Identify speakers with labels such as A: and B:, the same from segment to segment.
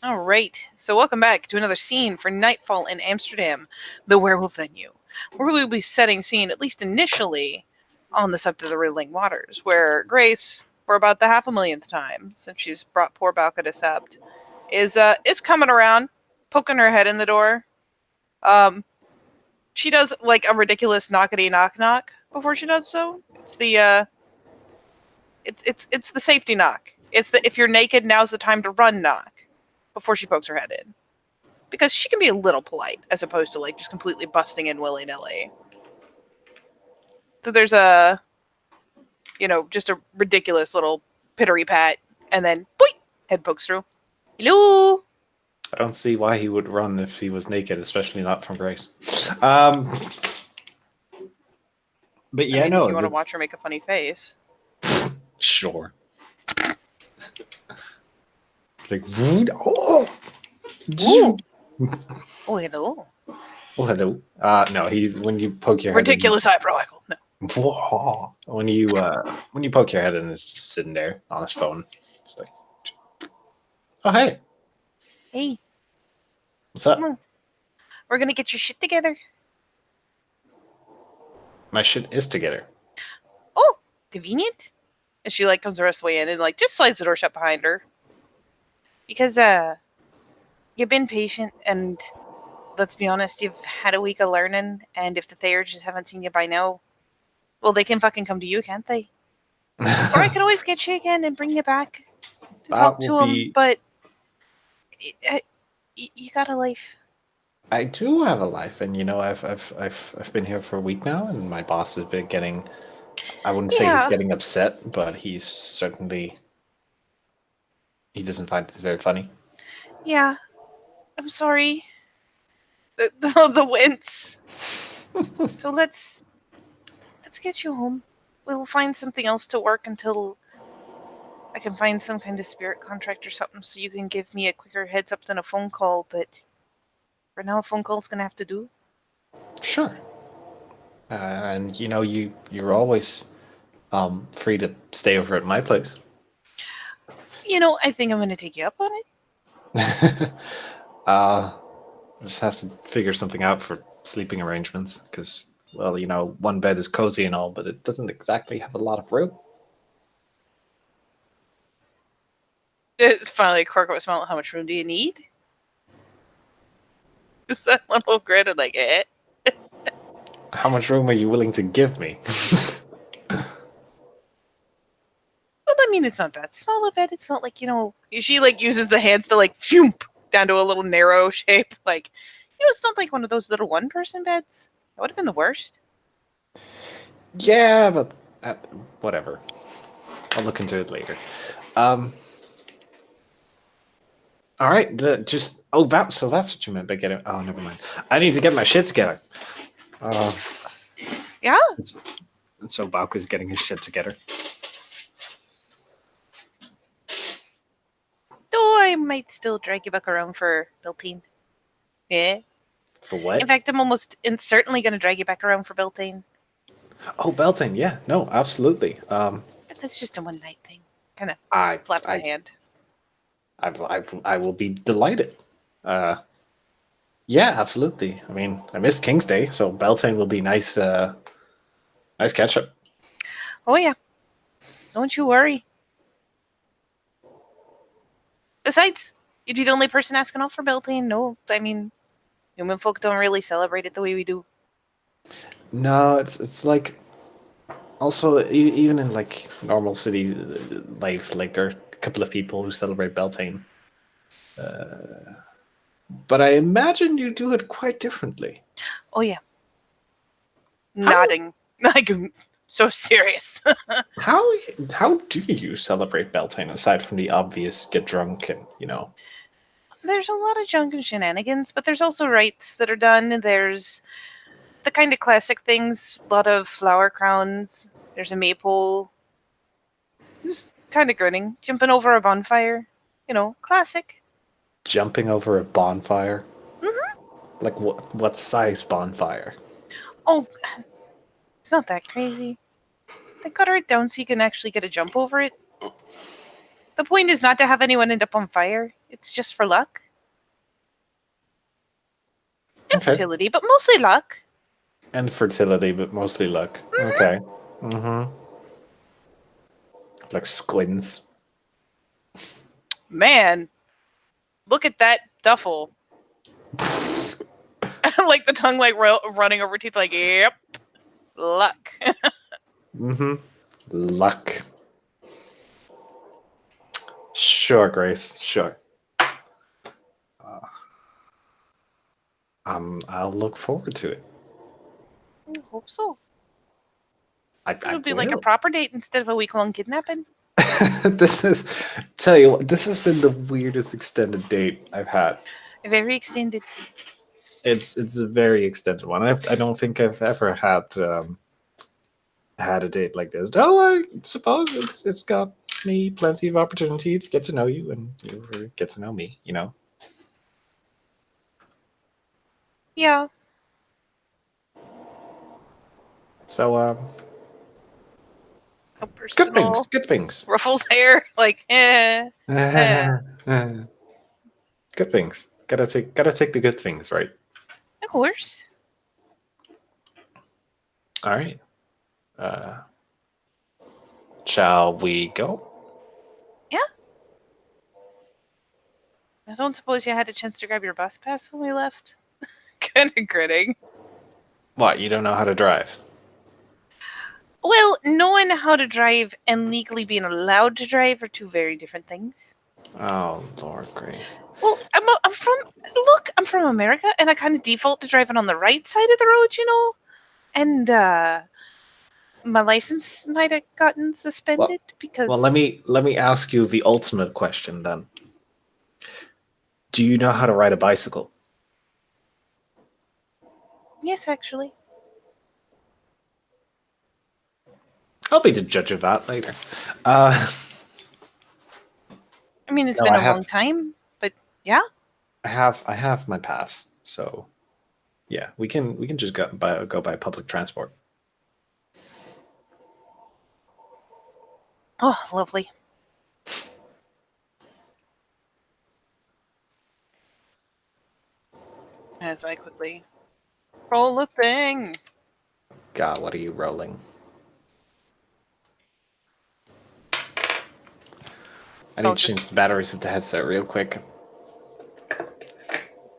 A: All right, so welcome back to another scene for Nightfall in Amsterdam, the werewolf venue, where we will be setting scene, at least initially, on the Scepter of the Riddling Waters, where Grace, for about the 500,000th time since she's brought poor Balka to Sept, is coming around, poking her head in the door. She does like a ridiculous knockety knock knock before she does so. It's the safety knock. It's the if you're naked, now's the time to run knock before she pokes her head in. Because she can be a little polite as opposed to like just completely busting in willy-nilly. So there's just a ridiculous little pittery pat, and then boing, head pokes through. Hello.
B: I don't see why he would run if he was naked, especially not from Grace. But yeah,
A: if you want to watch her make a funny face.
B: Sure. Like, oh,
A: Ooh. Oh, hello.
B: Oh, hello. No, when you poke your head.
A: Ridiculous eyebrow waggle. No.
B: When you poke your head and it's just sitting there on his phone, it's like, oh hey.
A: Hey.
B: What's up?
A: We're gonna get your shit together.
B: My shit is together.
A: Oh, convenient. And she like comes the rest of the way in and like just slides the door shut behind her. Because you've been patient, and let's be honest, you've had a week of learning, and if the Thayers just haven't seen you by now, well, they can fucking come to you, can't they? Or I could always get you again and bring you back to talk to them, but you got a life.
B: I do have a life, and I've been here for a week now, and my boss has been getting, I wouldn't say he's getting upset, but he doesn't find it very funny.
A: Yeah, I'm sorry. The wince. So let's get you home. We'll find something else to work until I can find some kind of spirit contract or something, so you can give me a quicker heads up than a phone call. But for now, a phone call's gonna have to do.
B: Sure. And you're always free to stay over at my place.
A: I think I'm gonna take you up on
B: it. Just have to figure something out for sleeping arrangements, because, well, one bed is cozy and all, but it doesn't exactly have a lot of room.
A: It's finally Cork was smelling. How much room do you need? Is that little grin of like, eh?
B: How much room are you willing to give me?
A: Well, I mean, it's not that small a bed. It's not like, she like uses the hands to like shoomp down to a little narrow shape. Like, it's not like one of those little one-person beds. That would have been the worst.
B: Yeah, but whatever. I'll look into it later. All right, so that's what you meant by getting. Oh, never mind. I need to get my shit together.
A: Yeah.
B: And so Balka's getting his shit together.
A: Though I might still drag you back around for Beltane. Yeah.
B: For what?
A: In fact, I'm almost certainly going to drag you back around for Beltane.
B: Oh, Beltane, yeah, no, absolutely.
A: But that's just a one-night thing. Kind of flaps the hand.
B: I will be delighted. Yeah, absolutely. I mean, I missed King's Day, so Beltane will be nice. Nice catch up.
A: Oh yeah, don't you worry. Besides, you'd be the only person asking off for Beltane. No, I mean, human folk don't really celebrate it the way we do.
B: No, it's like, also even in like normal city life, like there are a couple of people who celebrate Beltane. But I imagine you do it quite differently.
A: Oh yeah. Nodding like so serious.
B: How do you celebrate Beltane aside from the obvious get drunk and
A: There's a lot of junk and shenanigans, but there's also rites that are done. There's the kind of classic things, a lot of flower crowns. There's a maypole. Just kind of grinning, jumping over a bonfire. Classic.
B: Jumping over a bonfire?
A: Mm-hmm.
B: Like what size bonfire?
A: Oh, it's not that crazy. They cut it down so you can actually get a jump over it. The point is not to have anyone end up on fire. It's just for luck. And
B: Okay.
A: fertility, but mostly luck.
B: And fertility, but mostly luck. Okay. Mm-hmm. Like squins.
A: Man, look at that duffel. Like the tongue like running over teeth like, yep, luck.
B: Mm-hmm. Luck. Sure, Grace. Sure. I'll look forward to it.
A: I hope so.
B: I
A: It'll be like a
B: will.
A: proper date instead of a week-long kidnapping.
B: This is, tell you what, this has been the weirdest extended date I've had.
A: Very extended.
B: It's a very extended one. I don't think I've ever had a date like this. Oh, I suppose it's got me plenty of opportunity to get to know you and you get to know me. You know.
A: Yeah.
B: So
A: No
B: good
A: personal
B: things. Good things.
A: ruffles hair. Like,
B: Good things. Gotta take the good things, right?
A: Of course.
B: All right. Uh, shall we go?
A: Yeah. I don't suppose you had a chance to grab your bus pass when we left. Kind of grinning.
B: What? You don't know how to drive?
A: Well, knowing how to drive and legally being allowed to drive are two very different things.
B: Oh, Lord, Grace.
A: Well, I'm from America, and I kind of default to driving on the right side of the road, you know? And, my license might have gotten suspended because...
B: Well, let me ask you the ultimate question then. Do you know how to ride a bicycle?
A: Yes, actually.
B: I'll be the judge of that later. Uh,
A: I mean, it's
B: No,
A: been
B: I
A: a
B: have-
A: long time, but yeah.
B: I have my pass, so yeah, we can just go by public transport.
A: Oh, lovely. As I quickly roll a thing.
B: God, what are you rolling? I need
A: Oh,
B: to change the batteries of the headset real quick.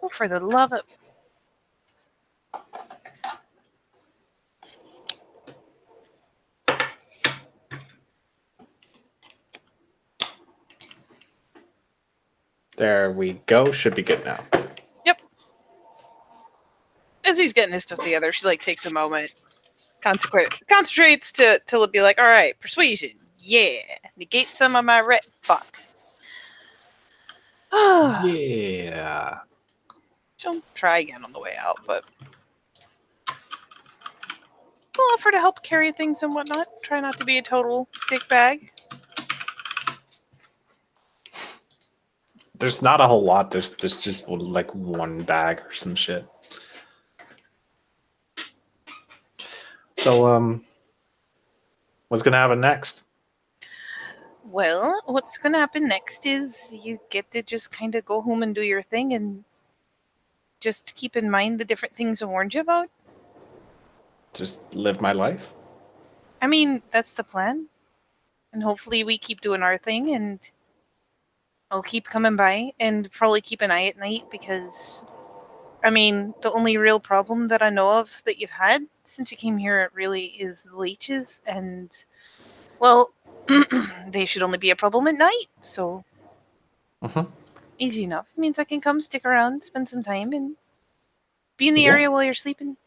A: oh, for the love of...
B: There we go. Should be good now.
A: Yep. As he's getting his stuff together, she like takes a moment, concentrates till it be like, all right, persuasion, yeah, negate some of my red fuck.
B: Yeah.
A: She'll try again on the way out, but we'll offer to help carry things and whatnot. Try not to be a total dick bag.
B: There's not a whole lot. There's just like one bag or some shit. So what's gonna happen next?
A: Well, what's gonna happen next is you get to just kind of go home and do your thing and just keep in mind the different things I warned you about.
B: Just live my life.
A: I mean, that's the plan. And hopefully we keep doing our thing and I'll keep coming by and probably keep an eye at night because, I mean, the only real problem that I know of that you've had since you came here really is leeches and, well, they should only be a problem at night, so
B: Mhm.
A: easy enough. Means I can come stick around, spend some time, and be in the
B: Yeah.
A: area while you're sleeping.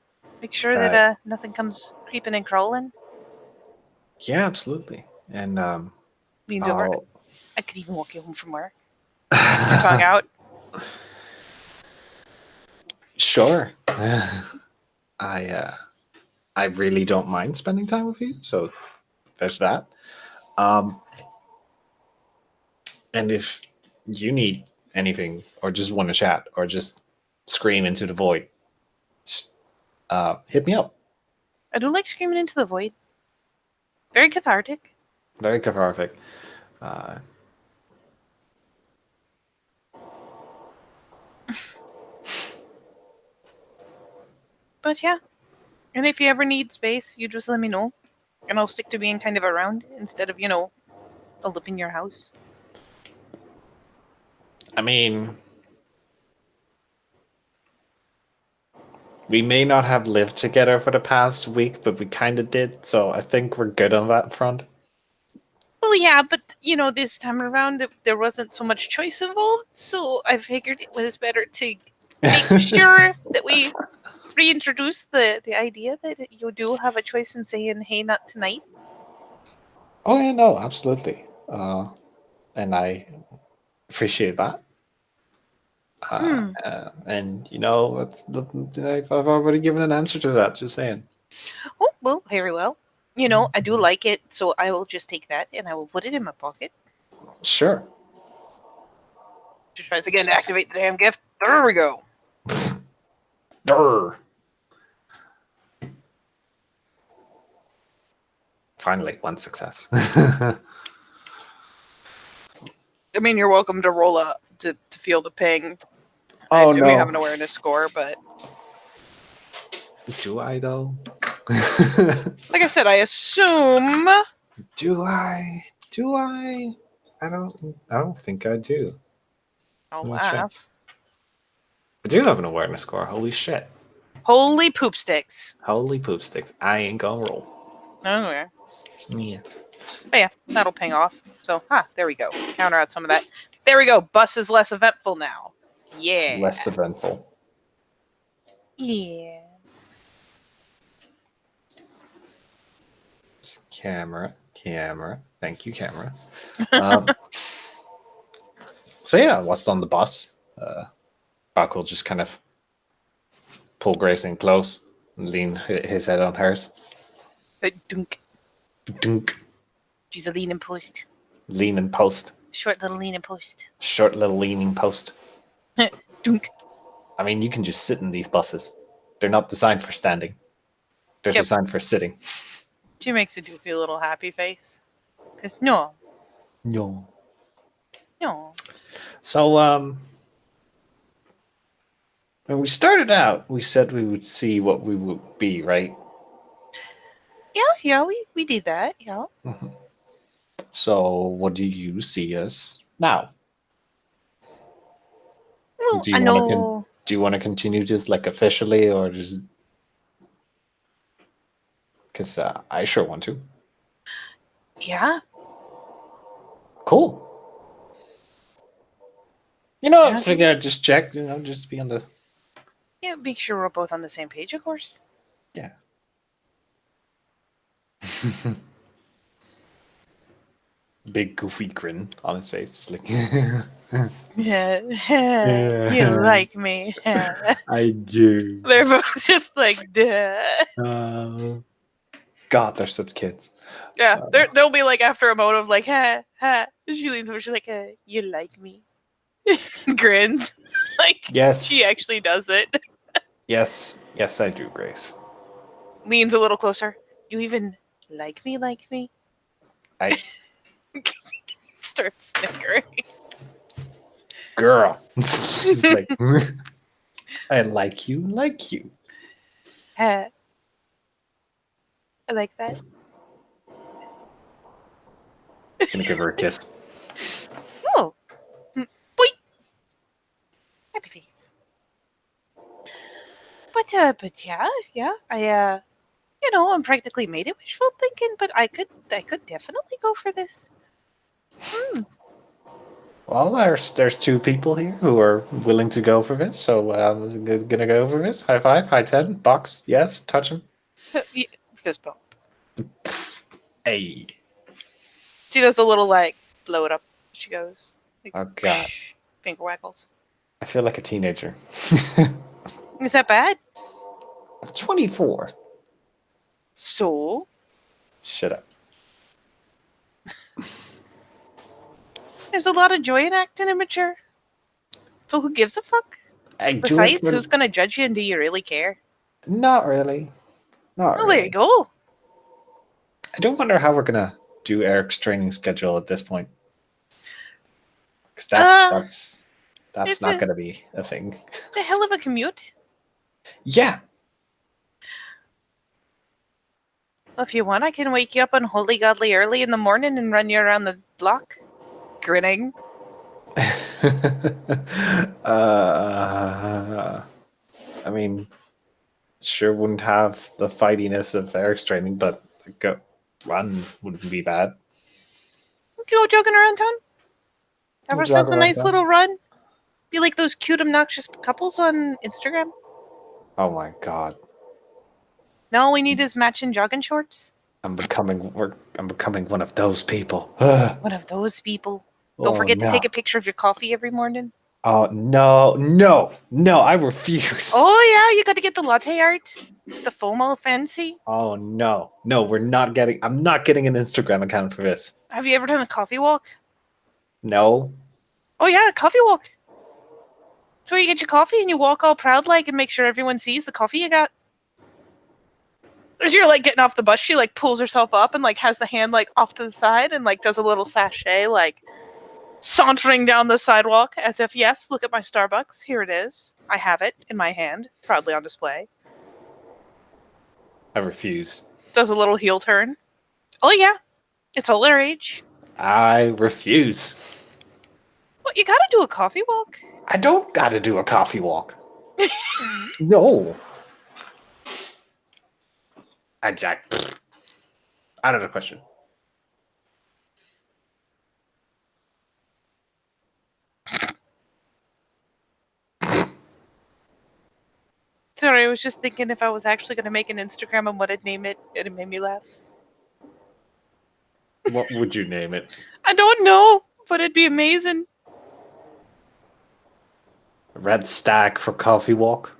A: Make sure that nothing comes creeping and crawling.
B: Yeah, absolutely. And
A: Leans over.
B: I'll
A: I could even walk you home from work. Tongue out.
B: sure. I really don't mind spending time with you, so there's that. Um, and if you need anything, or just want to chat, or just scream into the void, just hit me up.
A: I do like screaming into the void. Very cathartic.
B: Very cathartic. Uh,
A: But yeah. And if you ever need space, you just let me know. And I'll stick to being kind of around instead of, all up in your house.
B: I mean, we may not have lived together for the past week, but we kind of did. So I think we're good on that front.
A: Well, yeah, but, this time around, there wasn't so much choice involved. So I figured it was better to make sure that we reintroduce the idea that you do have a choice in saying, hey, not tonight.
B: Oh yeah, no, absolutely. And I appreciate that.
A: Hmm.
B: And I've already given an answer to that. Just saying.
A: Oh, well, very well. I do like it, so I will just take that and I will put it in my pocket.
B: Sure.
A: Just tries again to activate the damn gift. There we go.
B: Durr. Finally, one success.
A: I mean, you're welcome to roll up to feel the ping. I
B: Oh
A: assume you have an
B: no.
A: awareness score, but
B: Do I though?
A: like I said, I assume.
B: Do I? Do I? I don't think I do.
A: I'll
B: Let me check.
A: laugh.
B: I do have an awareness score. Holy shit.
A: Holy poop sticks.
B: Holy poop sticks. I ain't gonna roll.
A: Okay.
B: Yeah.
A: But yeah, that'll ping off. So, there we go. Counter out some of that. There we go. Bus is less eventful now. Yeah.
B: Less eventful.
A: Yeah.
B: Camera. Thank you, camera. Um, so yeah, what's on the bus? Buck will just kind of pull Grace in close and lean his head on hers.
A: Dunk.
B: Dunk.
A: She's a leaning post.
B: Leaning post.
A: Short little leaning post.
B: Short little leaning post.
A: Dunk.
B: I mean, you can just sit in these buses. They're not designed for standing. They're
A: Yep.
B: designed for sitting.
A: She makes a goofy little happy face. Because no.
B: So, when we started out, we said we would see what we would be, right?
A: Yeah, we did that, yeah.
B: Mm-hmm. So, what do you see us now?
A: Well,
B: Do
A: I
B: you want to
A: know.
B: do you want to continue just like officially, or just because I sure want to.
A: Yeah.
B: Cool. I
A: Yeah.
B: figured I'd just check. Just to be on the
A: Yeah, make sure we're both on the same page, of course.
B: yeah. Big goofy grin on his face, just like
A: Yeah.
B: Yeah.
A: You like me.
B: I do.
A: They're both just like, duh.
B: God, they're such kids.
A: Yeah, they'll be like after a moment of like, ha, ha. She leans over, she's like, you like me. Grins. Like,
B: Yes.
A: she actually does it.
B: Yes, I do, Grace.
A: Leans a little closer. You even like me?
B: I
A: Starts snickering.
B: girl. She's like, I like you.
A: I like that.
B: Gonna give her a kiss.
A: Oh, boy, happy face. But yeah. I'm practically made it wishful thinking, but I could definitely go for this.
B: Well, there's two people here who are willing to go for this, so I'm gonna go for this. High five, high 10, box, yes, touch him.
A: Yeah, fist bump.
B: Hey.
A: She does a little like blow it up. She goes. Like,
B: Oh God,
A: finger waggles.
B: I feel like a teenager.
A: Is that bad?
B: I'm 24.
A: So
B: Shut up.
A: there's a lot of joy in acting immature. So who gives a fuck?
B: I do it
A: Besides,
B: for...
A: who's gonna judge you, and do you really care?
B: Not really. Not
A: Well,
B: really.
A: there you go.
B: I don't wonder how we're gonna do Eric's training schedule at this point, because that's
A: It's
B: not gonna be a thing.
A: a hell of a commute.
B: Yeah,
A: Well, if you want, I can wake you up on holy godly early in the morning and run you around the block, grinning.
B: I mean, sure wouldn't have the fightiness of Eric's training, but go run wouldn't be bad.
A: Go jogging around town. Have
B: We'll
A: ourselves
B: jog
A: a
B: around
A: nice
B: town.
A: little run. Be like those cute, obnoxious couples on Instagram.
B: Oh my god.
A: No, all we need is matching jogging shorts.
B: I'm becoming one of those people.
A: One of those people. Don't
B: Oh
A: forget to
B: no.
A: take a picture of your coffee every morning.
B: Oh no, I refuse.
A: Oh yeah, you got to get the latte art, the FOMO fancy.
B: Oh no. I'm not getting an Instagram account for this.
A: Have you ever done a coffee walk?
B: No.
A: Oh yeah, a coffee walk. It's where you get your coffee and you walk all proud like and make sure everyone sees the coffee you got. As you're like getting off the bus, she like pulls herself up and like has the hand like off to the side and like does a little sachet, like sauntering down the sidewalk as if, yes, look at my Starbucks. Here it is. I have it in my hand, proudly on display.
B: I refuse.
A: Does a little heel turn. Oh yeah, it's all their age.
B: I refuse.
A: Well, you gotta do a coffee walk.
B: I don't gotta do a coffee walk. No. Out of the question.
A: Sorry, I was just thinking if I was actually gonna make an Instagram and what I'd name it, it made me laugh.
B: What would you name it?
A: I don't know, but it'd be amazing.
B: Red Stag for coffee walk?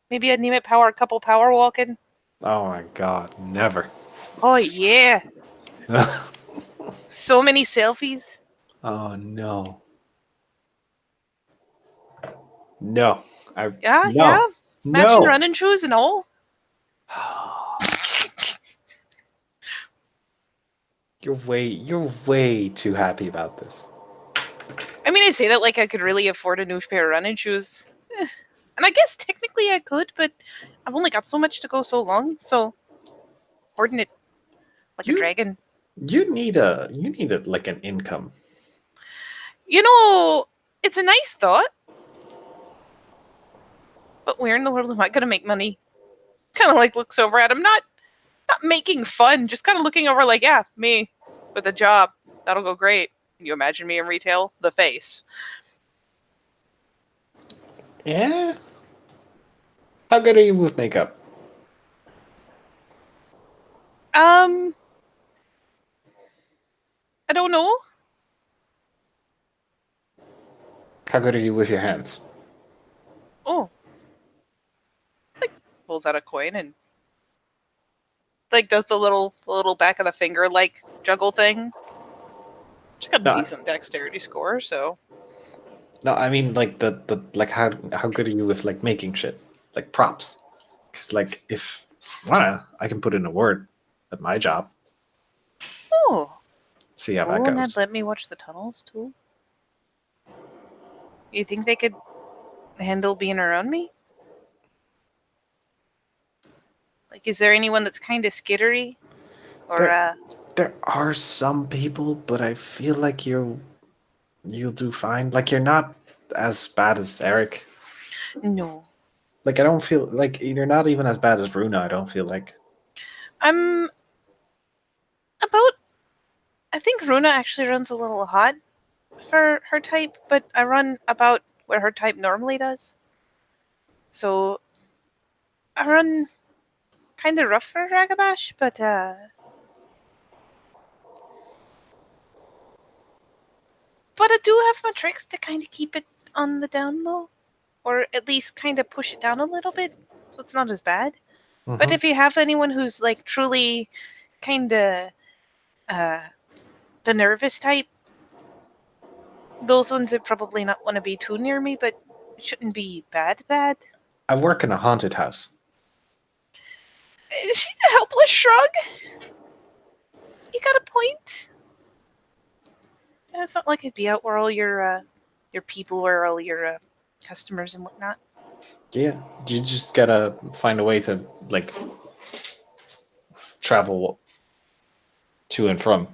A: Maybe I'd name it Power Couple Power Walking.
B: Oh my god, never.
A: Oh yeah. So many selfies.
B: Oh no. No.
A: Yeah,
B: no.
A: yeah. Matching
B: No.
A: running shoes and all.
B: You're way too happy about this.
A: I mean, I say that like I could really afford a new pair of running shoes. And I guess technically I could, but I've only got so much to go so long, so hoarding it like a dragon.
B: You need like an income.
A: You know, it's a nice thought. But where in the world am I gonna make money? Kind of like looks over at him, not making fun, just kind of looking over like, yeah, me with a job. That'll go great. Can you imagine me in retail? The face.
B: Yeah. How good are you with makeup?
A: I don't know.
B: How good are you with your hands?
A: Oh. Like pulls out a coin and like does the little back of the finger like juggle thing. She's got a decent dexterity score, so.
B: No, I mean like the like how good are you with like making shit? Like props. Cause like if I can put in a word at my job.
A: Oh.
B: See how that
A: And
B: goes.
A: let me watch the tunnels too. You think they could handle being around me? Like, is there anyone that's kind of skittery? Or,
B: There are some people, but I feel like you'll do fine. Like you're not as bad as Eric.
A: no.
B: Like I don't feel like you're not even as bad as Runa, I don't feel like.
A: I'm about. I think Runa actually runs a little hot for her type, but I run about where her type normally does. So I run kind of rough for Ragabash, but I do have my tricks to kind of keep it on the down low, or at least kind of push it down a little bit, so it's not as bad.
B: Mm-hmm.
A: But if you have anyone who's like truly kind of the nervous type, those ones would probably not want to be too near me, but it shouldn't be bad.
B: I work in a haunted house.
A: She's a helpless shrug. You got a point. And it's not like it'd be out where all your people, where all your customers and whatnot.
B: Yeah, you just gotta find a way to like travel to and from.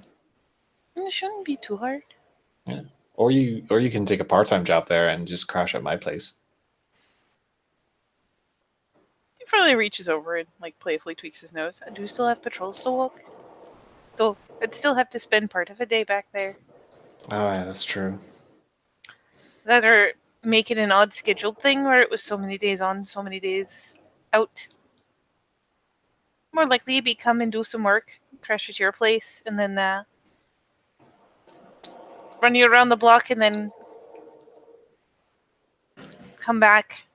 A: It shouldn't be too hard.
B: Yeah. Or you can take a part-time job there and just crash at my place.
A: He finally reaches over and like playfully tweaks his nose. I do still have patrols to walk. Though I'd still have to spend part of a day back there.
B: Oh yeah, that's true.
A: That or make it an odd scheduled thing where it was so many days on, so many days out. More likely you'd be come and do some work, crash at your place, and then run you around the block and then come back,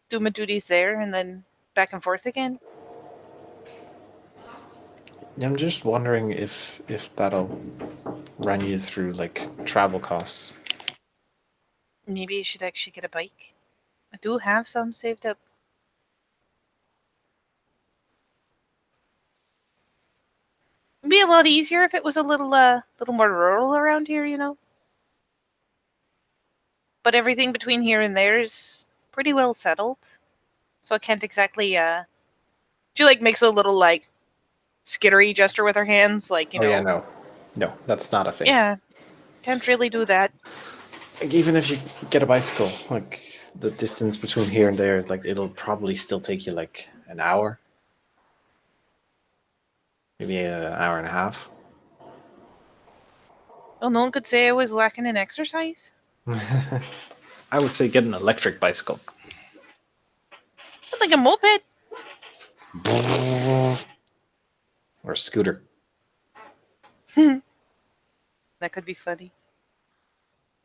A: do my duties there, and then back and forth again.
B: I'm just wondering if that'll run you through like travel costs.
A: Maybe you should actually get a bike. I do have some saved up. It'd be a lot easier if it was a little more rural around here, you know. But everything between here and there is pretty well settled, so I can't exactly. She like makes a little like skittery gesture with her hands, like you
B: Oh yeah,
A: know.
B: no, that's not a thing.
A: Yeah, can't really do that.
B: Like, even if you get a bicycle, like the distance between here and there, like it'll probably still take you like an hour, maybe an hour and a half.
A: Well, no one could say I was lacking in exercise.
B: I would say get an electric bicycle.
A: But like a moped.
B: Or a scooter.
A: That could be funny.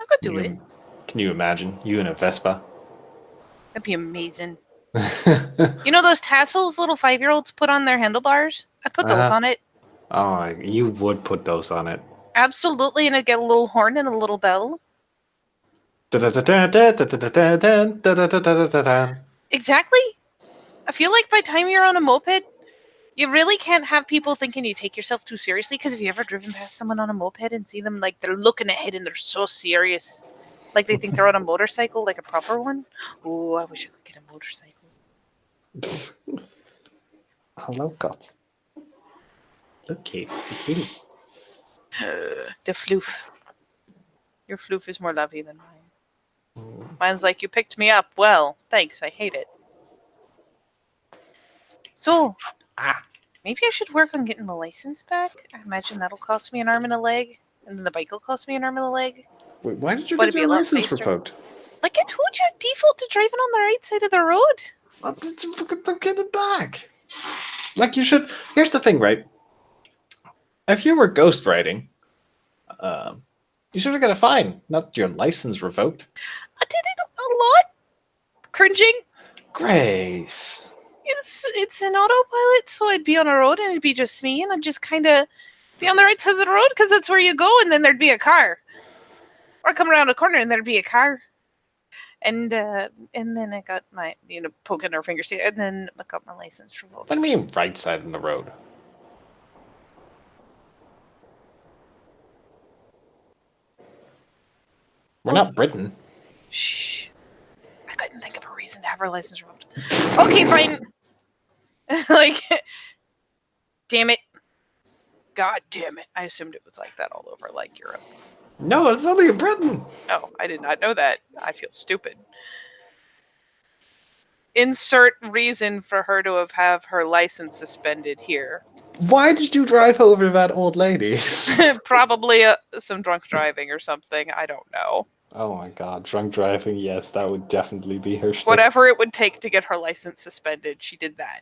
A: I could do it.
B: Can you imagine you in a Vespa?
A: That'd be amazing. You know those tassels little 5-year-olds put on their handlebars? I'd put those on it.
B: Oh, you would put those on it.
A: Absolutely, and I'd get a little horn and a little bell. Exactly. I feel like by the time you're on a moped, you really can't have people thinking you take yourself too seriously. Because have you ever driven past someone on a moped and see them like they're looking ahead and they're so serious, like they think they're on a motorcycle, like a proper one? Oh, I wish I could get a motorcycle.
B: Hello, cat. Look, Kate, it's a kitty.
A: The floof. Your floof is more lovely than mine. Mine's like, you picked me up. Well, thanks. I hate it. So, maybe I should work on getting the license back. I imagine that'll cost me an arm and a leg, and then the bike will cost me an arm and a leg.
B: Wait, why did you
A: But
B: get
A: it'd be
B: your
A: a lot
B: license
A: nicer.
B: revoked?
A: Like I told you, I default to driving on the right side of the road.
B: What did you fucking get it back? Like you should. Here's the thing, right? If you were ghostwriting, you should have got a fine, not your license revoked.
A: I did it a lot. Cringing.
B: Grace.
A: It's an autopilot, so I'd be on a road and it'd be just me, and I'd just kind of be on the right side of the road because that's where you go, and then there'd be a car, or I'd come around a corner and there'd be a car, and then I got my poking her fingers, and then I got my license revoked.
B: What do you mean right side of the road? We're not Britain.
A: Shh. I couldn't think of a reason to have her license revoked. Okay, fine. Like, damn it. God damn it. I assumed it was like that all over, like Europe.
B: No, it's only in Britain.
A: Oh, I did not know that. I feel stupid. Insert reason for her to have her license suspended here.
B: Why did you drive over that old lady?
A: Probably some drunk driving or something. I don't know.
B: Oh my god, drunk driving, yes, that would definitely be her shtick.
A: Whatever it would take to get her license suspended, she did that.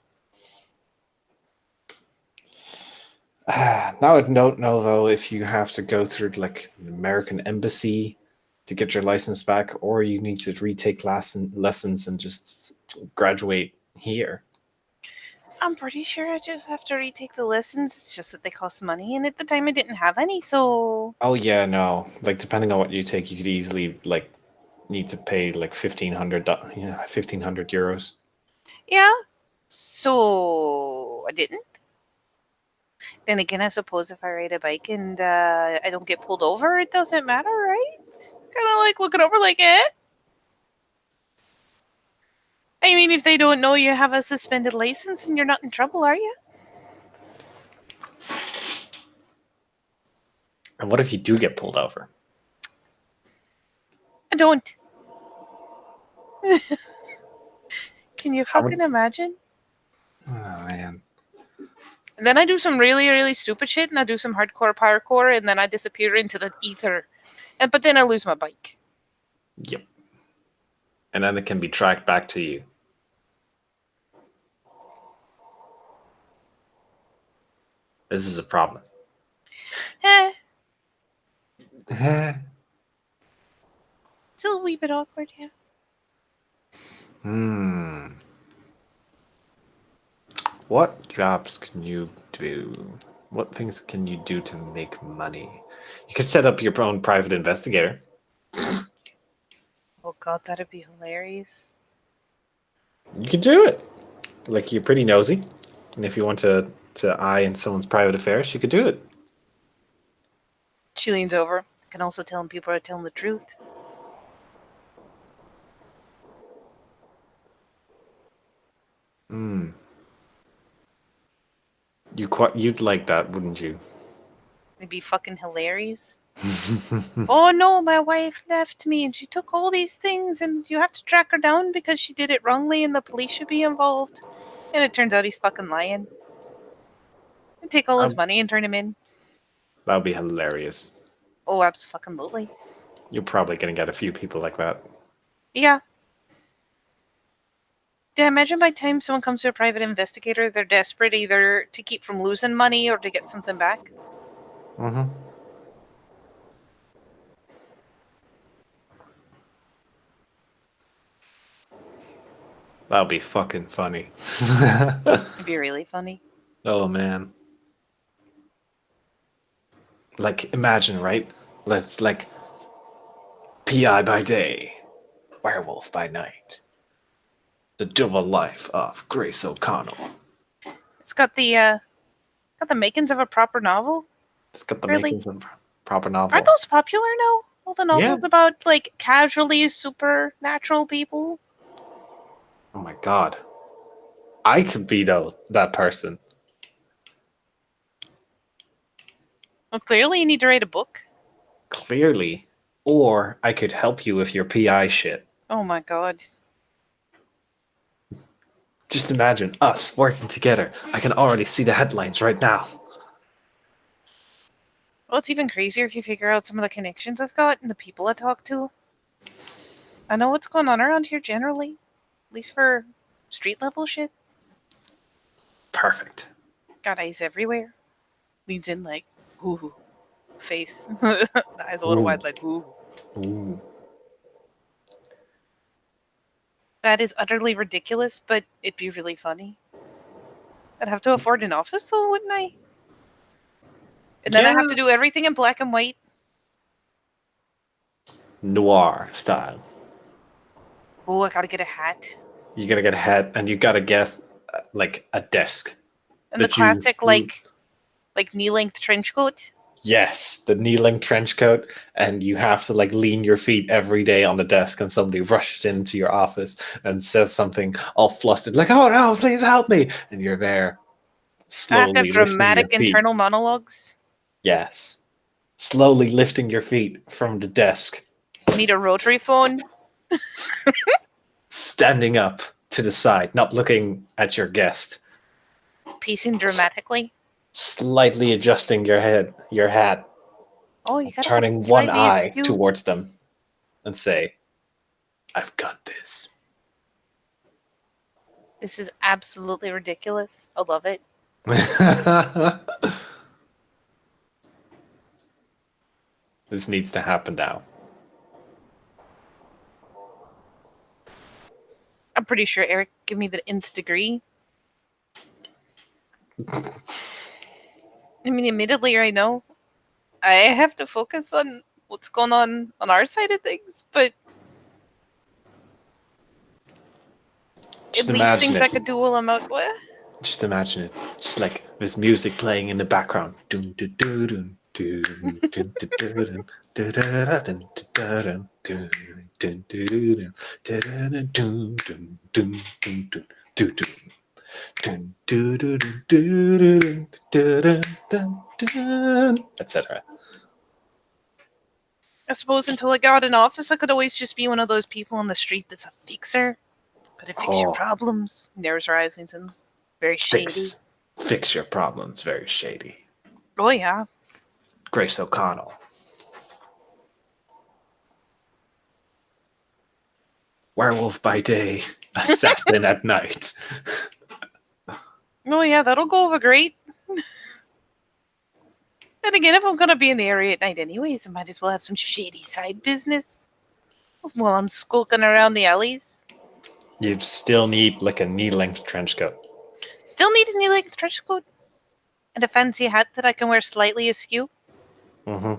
B: Now I don't know though if you have to go through like an American embassy to get your license back, or you need to retake lessons and just graduate here.
A: I'm pretty sure I just have to retake the lessons. It's just that they cost money, and at the time I didn't have any, so...
B: Oh yeah, no. Like depending on what you take, you could easily like need to pay like 1,500 euros.
A: Yeah, so I didn't. Then again, I suppose if I ride a bike and I don't get pulled over, it doesn't matter, right? Kind of like looking over like, eh? I mean, if they don't know you have a suspended license, and you're not in trouble, are you?
B: And what if you do get pulled over?
A: I don't. Can you
B: How would-
A: fucking imagine?
B: Oh man.
A: And then I do some really, really stupid shit, and I do some hardcore parkour, and then I disappear into the ether. But then I lose my bike.
B: Yep. And then it can be tracked back to you. This is a problem.
A: Eh,
B: Hmm.
A: still a wee bit awkward, yeah.
B: What jobs can you do? What things can you do to make money? You could set up your own private investigator.
A: Oh god, that'd be hilarious.
B: You could do it. Like, you're pretty nosy. And if you want to eye in someone's private affairs, you could do it.
A: She leans over. I can also tell people are telling the truth.
B: You'd like that, wouldn't you?
A: It'd be fucking hilarious. Oh no, my wife left me and she took all these things and you have to track her down because she did it wrongly and the police should be involved. And it turns out he's fucking lying. And take all his money and turn him in.
B: That would be hilarious.
A: Oh, absolutely.
B: You're probably going to get a few people like that.
A: Yeah. Yeah, imagine by the time someone comes to a private investigator, they're desperate either to keep from losing money or to get something back.
B: Mm-hmm. That would be fucking funny.
A: It'd be really funny.
B: Oh, man. Like, imagine, right? Let's, like, PI by day, werewolf by night. The double life of Grace O'Connell.
A: It's got the makings of a proper novel.
B: It's got the
A: Really?
B: makings of a proper novel.
A: Aren't those popular now? All the novels
B: Yeah.
A: about like casually supernatural people.
B: Oh my god. I could be that person.
A: Well, clearly you need to write a book.
B: Clearly. Or I could help you with your PI shit.
A: Oh my god.
B: Just imagine us working together. I can already see the headlines right now.
A: Well, it's even crazier if you figure out some of the connections I've got and the people I talk to. I know what's going on around here generally. At least for street level shit.
B: Perfect.
A: Got eyes everywhere. Leans in like, ooh. Face. The eyes a little
B: Ooh.
A: wide like, ooh.
B: Ooh.
A: That is utterly ridiculous, but it'd be really funny. I'd have to afford an office though, wouldn't I? And then I have to do everything in black and white.
B: Noir style.
A: Oh, I gotta get a hat.
B: You gotta get a hat and you gotta get like a desk.
A: And the classic like knee-length trench coat.
B: Yes, the knee-length trench coat, and you have to like lean your feet every day on the desk, and somebody rushes into your office and says something all flustered, like, "Oh no, please help me!" And you're there,
A: I have to have
B: slowly lifting your
A: dramatic
B: feet.
A: internal monologues.
B: Yes, slowly lifting your feet from the desk.
A: Need a rotary phone.
B: Standing up to the side, not looking at your guest.
A: Pacing dramatically.
B: Slightly adjusting your hat,
A: Oh, you gotta
B: turning
A: have
B: one
A: slightly
B: eye
A: askew.
B: towards them, and say, "I've got this."
A: This is absolutely ridiculous. I love it.
B: This needs to happen now.
A: I'm pretty sure Eric gave me the nth degree. I mean, admittedly, right now, I have to focus on what's going on our side of things, but
B: Just
A: at least
B: imagine
A: things
B: it.
A: I could do while I'm out. What?
B: Just imagine it. Just like this music playing in the background. Dun, dun, dun, dun. Etc.
A: I suppose until I got in office, I could always just be one of those people on the street that's a fixer. Gonna fix your
B: Oh,
A: problems. There's Risings and very shady.
B: fix your problems. Very shady.
A: Oh yeah.
B: Grace O'Connell. Werewolf by day, assassin at night.
A: Oh yeah, that'll go over great. And again, if I'm gonna be in the area at night anyways, I might as well have some shady side business while I'm skulking around the alleys.
B: You still need like a knee-length trench coat.
A: Still need a knee length trench coat and a fancy hat that I can wear slightly askew.
B: Mm-hmm.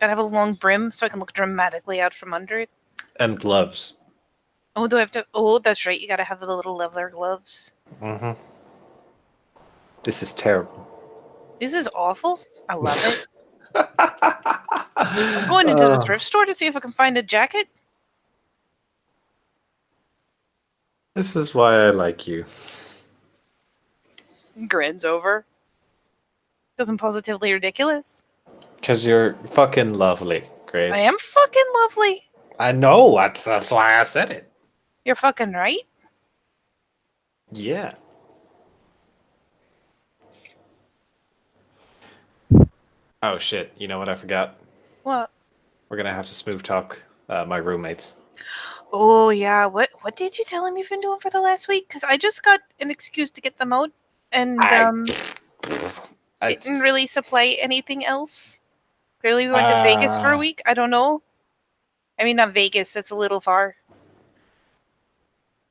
A: Gotta have a long brim so I can look dramatically out from under it.
B: And gloves.
A: Oh, do I have to? Oh, that's right. You gotta have the little leather gloves.
B: Mm-hmm. This is terrible.
A: This is awful. I love it. I'm going into the thrift store to see if I can find a jacket.
B: This is why I like you.
A: Grins over. Because I'm positively ridiculous.
B: Because you're fucking lovely, Grace.
A: I am fucking lovely.
B: I know. That's why I said it.
A: You're fucking right.
B: Yeah. Oh shit! You know what I forgot?
A: What?
B: We're gonna have to smooth talk my roommates.
A: Oh yeah. What did you tell him you've been doing for the last week? Because I just got an excuse to get them out, and didn't really supply anything else. Clearly, we went to Vegas for a week. I don't know. I mean, not Vegas. That's a little far.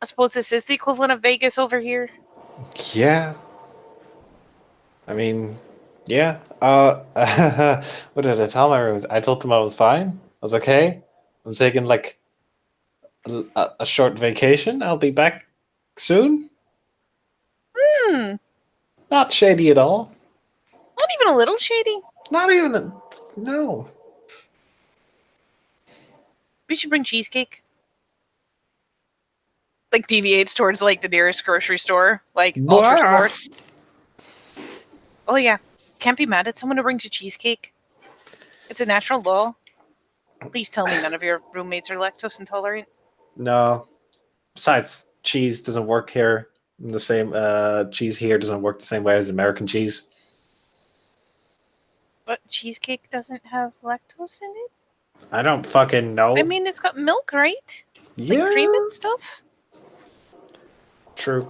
A: I suppose this is the equivalent of Vegas over here.
B: Yeah. I mean, yeah. What did I tell my roommate? I told them I was fine. I was okay. I'm taking like a short vacation. I'll be back soon.
A: Hmm.
B: Not shady at all.
A: Not even a little shady.
B: Not even. No.
A: We should bring cheesecake. Like deviates towards like the nearest grocery store, like all for sport. Oh yeah, can't be mad at someone who brings you cheesecake. It's a natural law. Please tell me none of your roommates are lactose intolerant.
B: No. Besides, cheese doesn't work here. The same cheese here doesn't work the same way as American cheese.
A: But cheesecake doesn't have lactose in it?
B: I don't fucking know.
A: I mean, it's got milk, right?
B: Yeah.
A: Like cream and stuff?
B: True.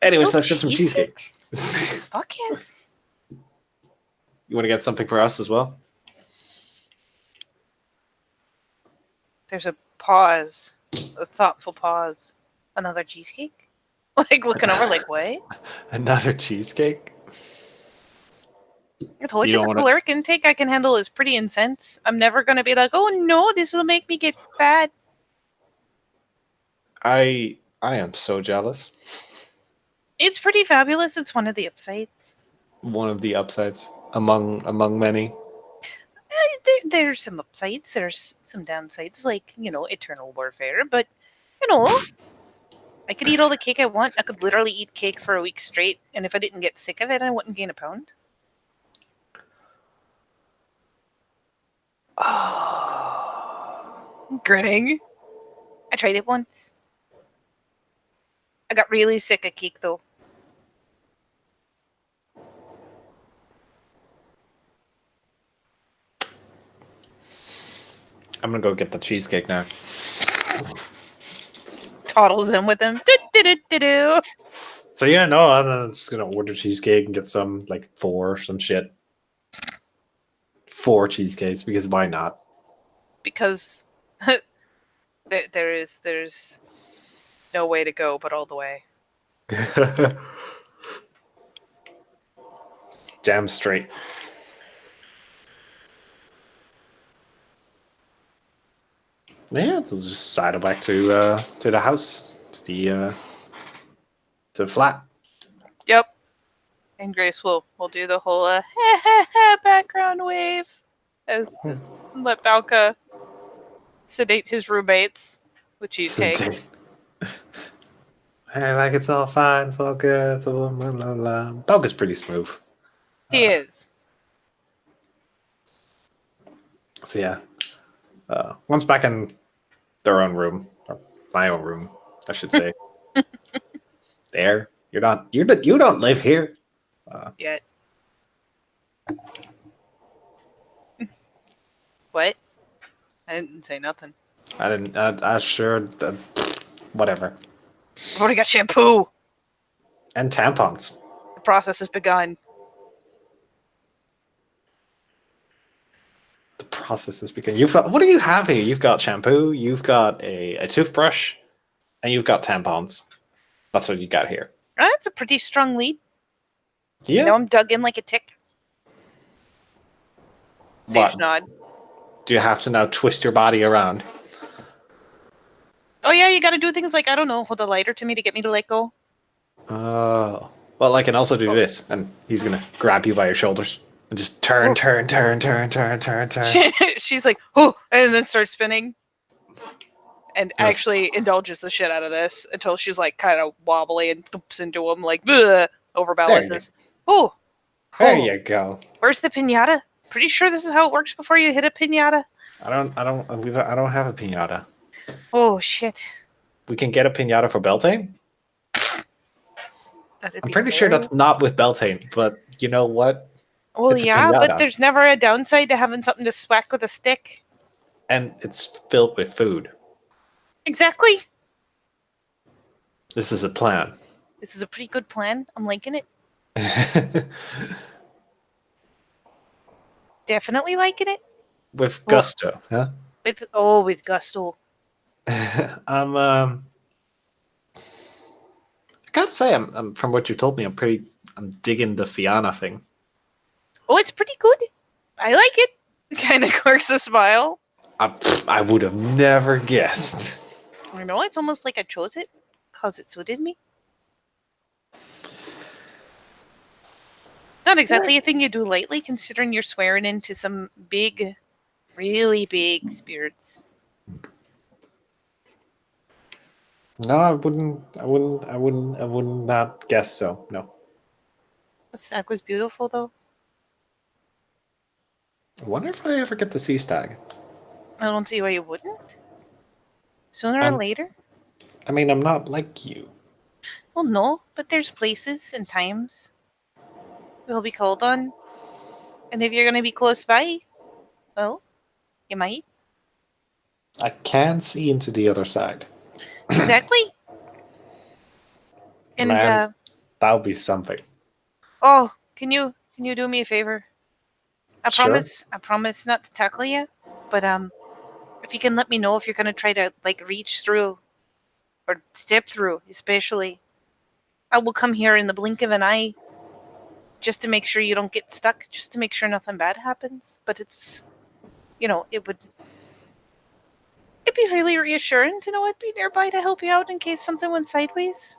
B: Anyways,
A: Still
B: let's get some cheesecake.
A: Fuck yes.
B: You want to get something for us as well?
A: There's a pause. A thoughtful pause. Another cheesecake? Like looking over like, what?
B: Another cheesecake?
A: I told you the caloric intake I can handle is pretty intense. I'm never going to be like, oh no, this will make me get fat.
B: I am so jealous.
A: It's pretty fabulous. It's one of the upsides.
B: One of the upsides among many.
A: There's some upsides. There's some downsides, like, eternal warfare. But, I could eat all the cake I want. I could literally eat cake for a week straight. And if I didn't get sick of it, I wouldn't gain a pound. Grinning. I tried it once. I got really sick of cake, though.
B: I'm gonna go get the cheesecake now.
A: Toddles in with him. Do-do-do-do-do.
B: So yeah, no, I'm just gonna order cheesecake and get some like 4 some shit. 4 cheesecakes because why not?
A: Because there's no way to go but all the way.
B: Damn straight. Yeah, so just sidle back to the house, to the flat.
A: And Grace will do the whole background wave as let Balka sedate his roommates, which you take.
B: Sedate. Hey, like it's all fine, it's all good. It's all blah, blah, blah. Dog is pretty smooth.
A: He is.
B: So yeah, once back in their own room, or my own room, I should say. There, you don't live here.
A: Yet. What? I didn't say nothing.
B: I didn't. I sure. Whatever.
A: I've already got shampoo.
B: And tampons.
A: The process has begun.
B: The process is beginning. You've got. What do you have here? You've got shampoo. You've got a toothbrush, and you've got tampons. That's what you got here.
A: That's a pretty strong lead.
B: Yeah.
A: You know, I'm dug in like a tick. Sage
B: What?
A: nod.
B: Do you have to now twist your body around?
A: Oh yeah, you gotta do things like, I don't know, hold a lighter to me to get me to let go.
B: Oh. Well, I can also do this, and he's gonna grab you by your shoulders and just turn.
A: She's like, oh, and then starts spinning. And
B: Yes.
A: actually indulges the shit out of this until she's like kind of wobbly and thumps into him, like, bleh, overbalances. Oh,
B: There you go.
A: Where's the pinata? Pretty sure this is how it works before you hit a pinata.
B: I don't have a pinata.
A: Oh shit.
B: We can get a pinata for Beltane.
A: That'd
B: I'm
A: be
B: pretty sure that's
A: hilarious.
B: not with Beltane, but you know what?
A: Well,
B: It's a
A: yeah, but
B: pinata.
A: there's never a downside to having something to smack with a stick.
B: And it's filled with food.
A: Exactly.
B: This is a plan.
A: This is a pretty good plan. I'm liking it. Definitely liking it.
B: With gusto, huh?
A: With gusto.
B: I gotta say, I'm from what you told me, I'm digging the Fianna thing.
A: Oh, it's pretty good. I like it. Kind of quirks a smile.
B: I would have never guessed.
A: I know, it's almost like I chose it because it suited me. Not exactly a thing you do lightly, considering you're swearing into some big, really big spirits.
B: No, I wouldn't not guess so. No.
A: That stag was beautiful, though.
B: I wonder if I ever get to see Stag.
A: I don't see why you wouldn't. Sooner or later.
B: I mean, I'm not like you.
A: Well, no, but there's places and times we'll be called on. And if you're going to be close by, well, you might.
B: I can see into the other side.
A: Exactly. And,
B: Man, that would be something.
A: oh, can you do me a favor? I
B: Sure.
A: promise not to tackle you, but if you can let me know if you're gonna try to like reach through or step through, especially, I will come here in the blink of an eye, just to make sure you don't get stuck, just to make sure nothing bad happens. But it's, it'd be really reassuring to know I'd be nearby to help you out in case something went sideways.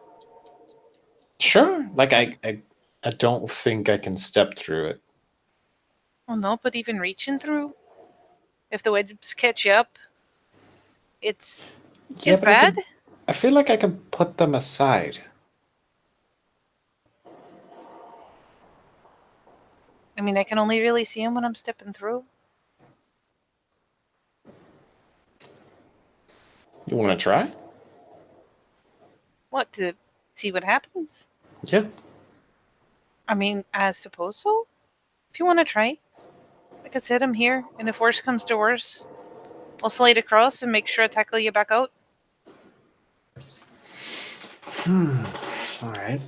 B: Sure. Like I don't think I can step through it.
A: Well, no, but even reaching through, if the webs catch you up, it's bad.
B: I feel like I can put them aside.
A: I mean, I can only really see them when I'm stepping through.
B: You want to try?
A: What, to see what happens?
B: Yeah.
A: I mean, I suppose so. If you want to try. Like I said, I'm here, and if worse comes to worse, I'll slide across and make sure I tackle you back out.
B: All right.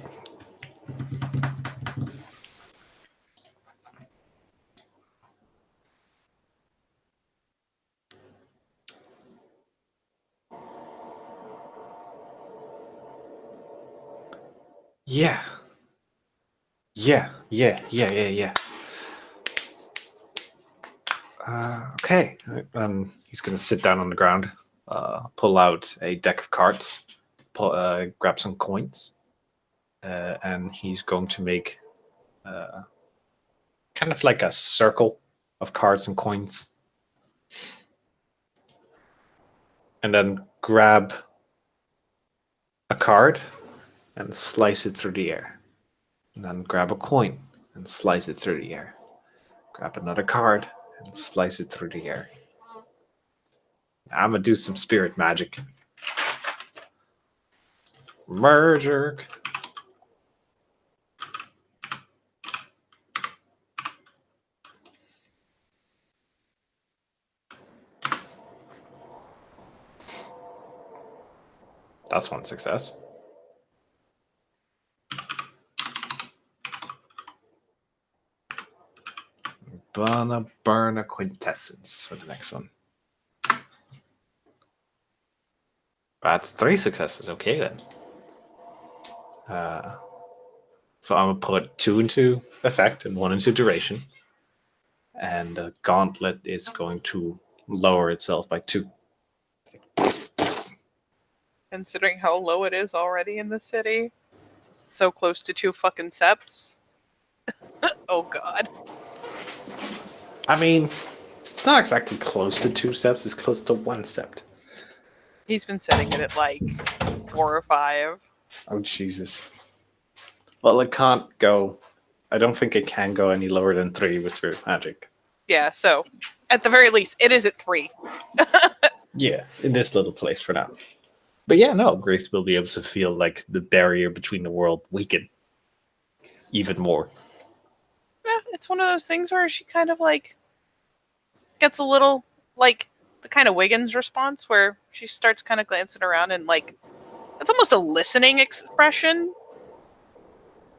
B: Yeah. Yeah. Okay. He's gonna sit down on the ground, pull out a deck of cards, grab some coins, and he's going to make kind of like a circle of cards and coins. And then grab a card and slice it through the air. And then grab a coin and slice it through the air. Grab another card and slice it through the air. I'm gonna do some spirit magic. Magic. That's one success. Gonna burn a quintessence for the next one. That's 3 successes. Okay then. So I'm gonna put 2 into effect and 1 into duration, and the gauntlet is going to lower itself by 2.
A: Considering how low it is already in the city. It's so close to 2 fucking seps. Oh god.
B: I mean, it's not exactly close to 2 steps. It's close to 1 step.
A: He's been setting it at like 4 or 5.
B: Oh Jesus. Well, it can't go. I don't think it can go any lower than 3 with spirit magic.
A: Yeah, so at the very least, it is at 3.
B: Yeah, in this little place for now. But yeah, no, Grace will be able to feel like the barrier between the world weaken even more.
A: Yeah, it's one of those things where she kind of like gets a little like the kind of Wiggins response where she starts kind of glancing around and like it's almost a listening expression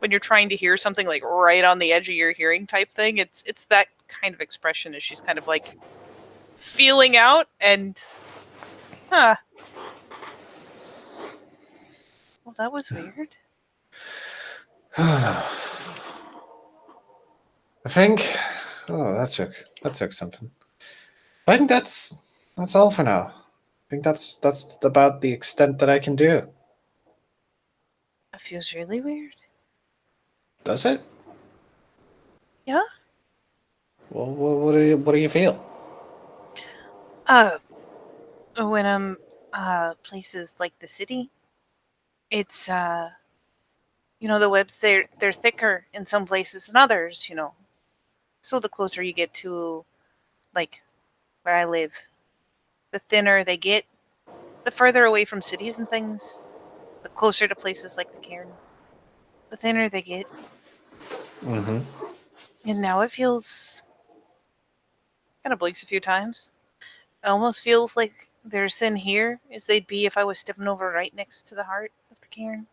A: when you're trying to hear something like right on the edge of your hearing type thing. It's that kind of expression as she's kind of like feeling out and well, that was weird.
B: I think. Oh, that took something. I think that's all for now. I think that's about the extent that I can do.
A: That feels really weird.
B: Does it?
A: Yeah.
B: Well, what do you feel?
A: When places like the city, it's the webs they're thicker in some places than others, So the closer you get to like where I live, the thinner they get, the further away from cities and things, the closer to places like the cairn, the thinner they get.
B: Mm-hmm.
A: And now it feels kind of blinks a few times. It almost feels like they're as thin here as they'd be if I was stepping over right next to the heart of the cairn.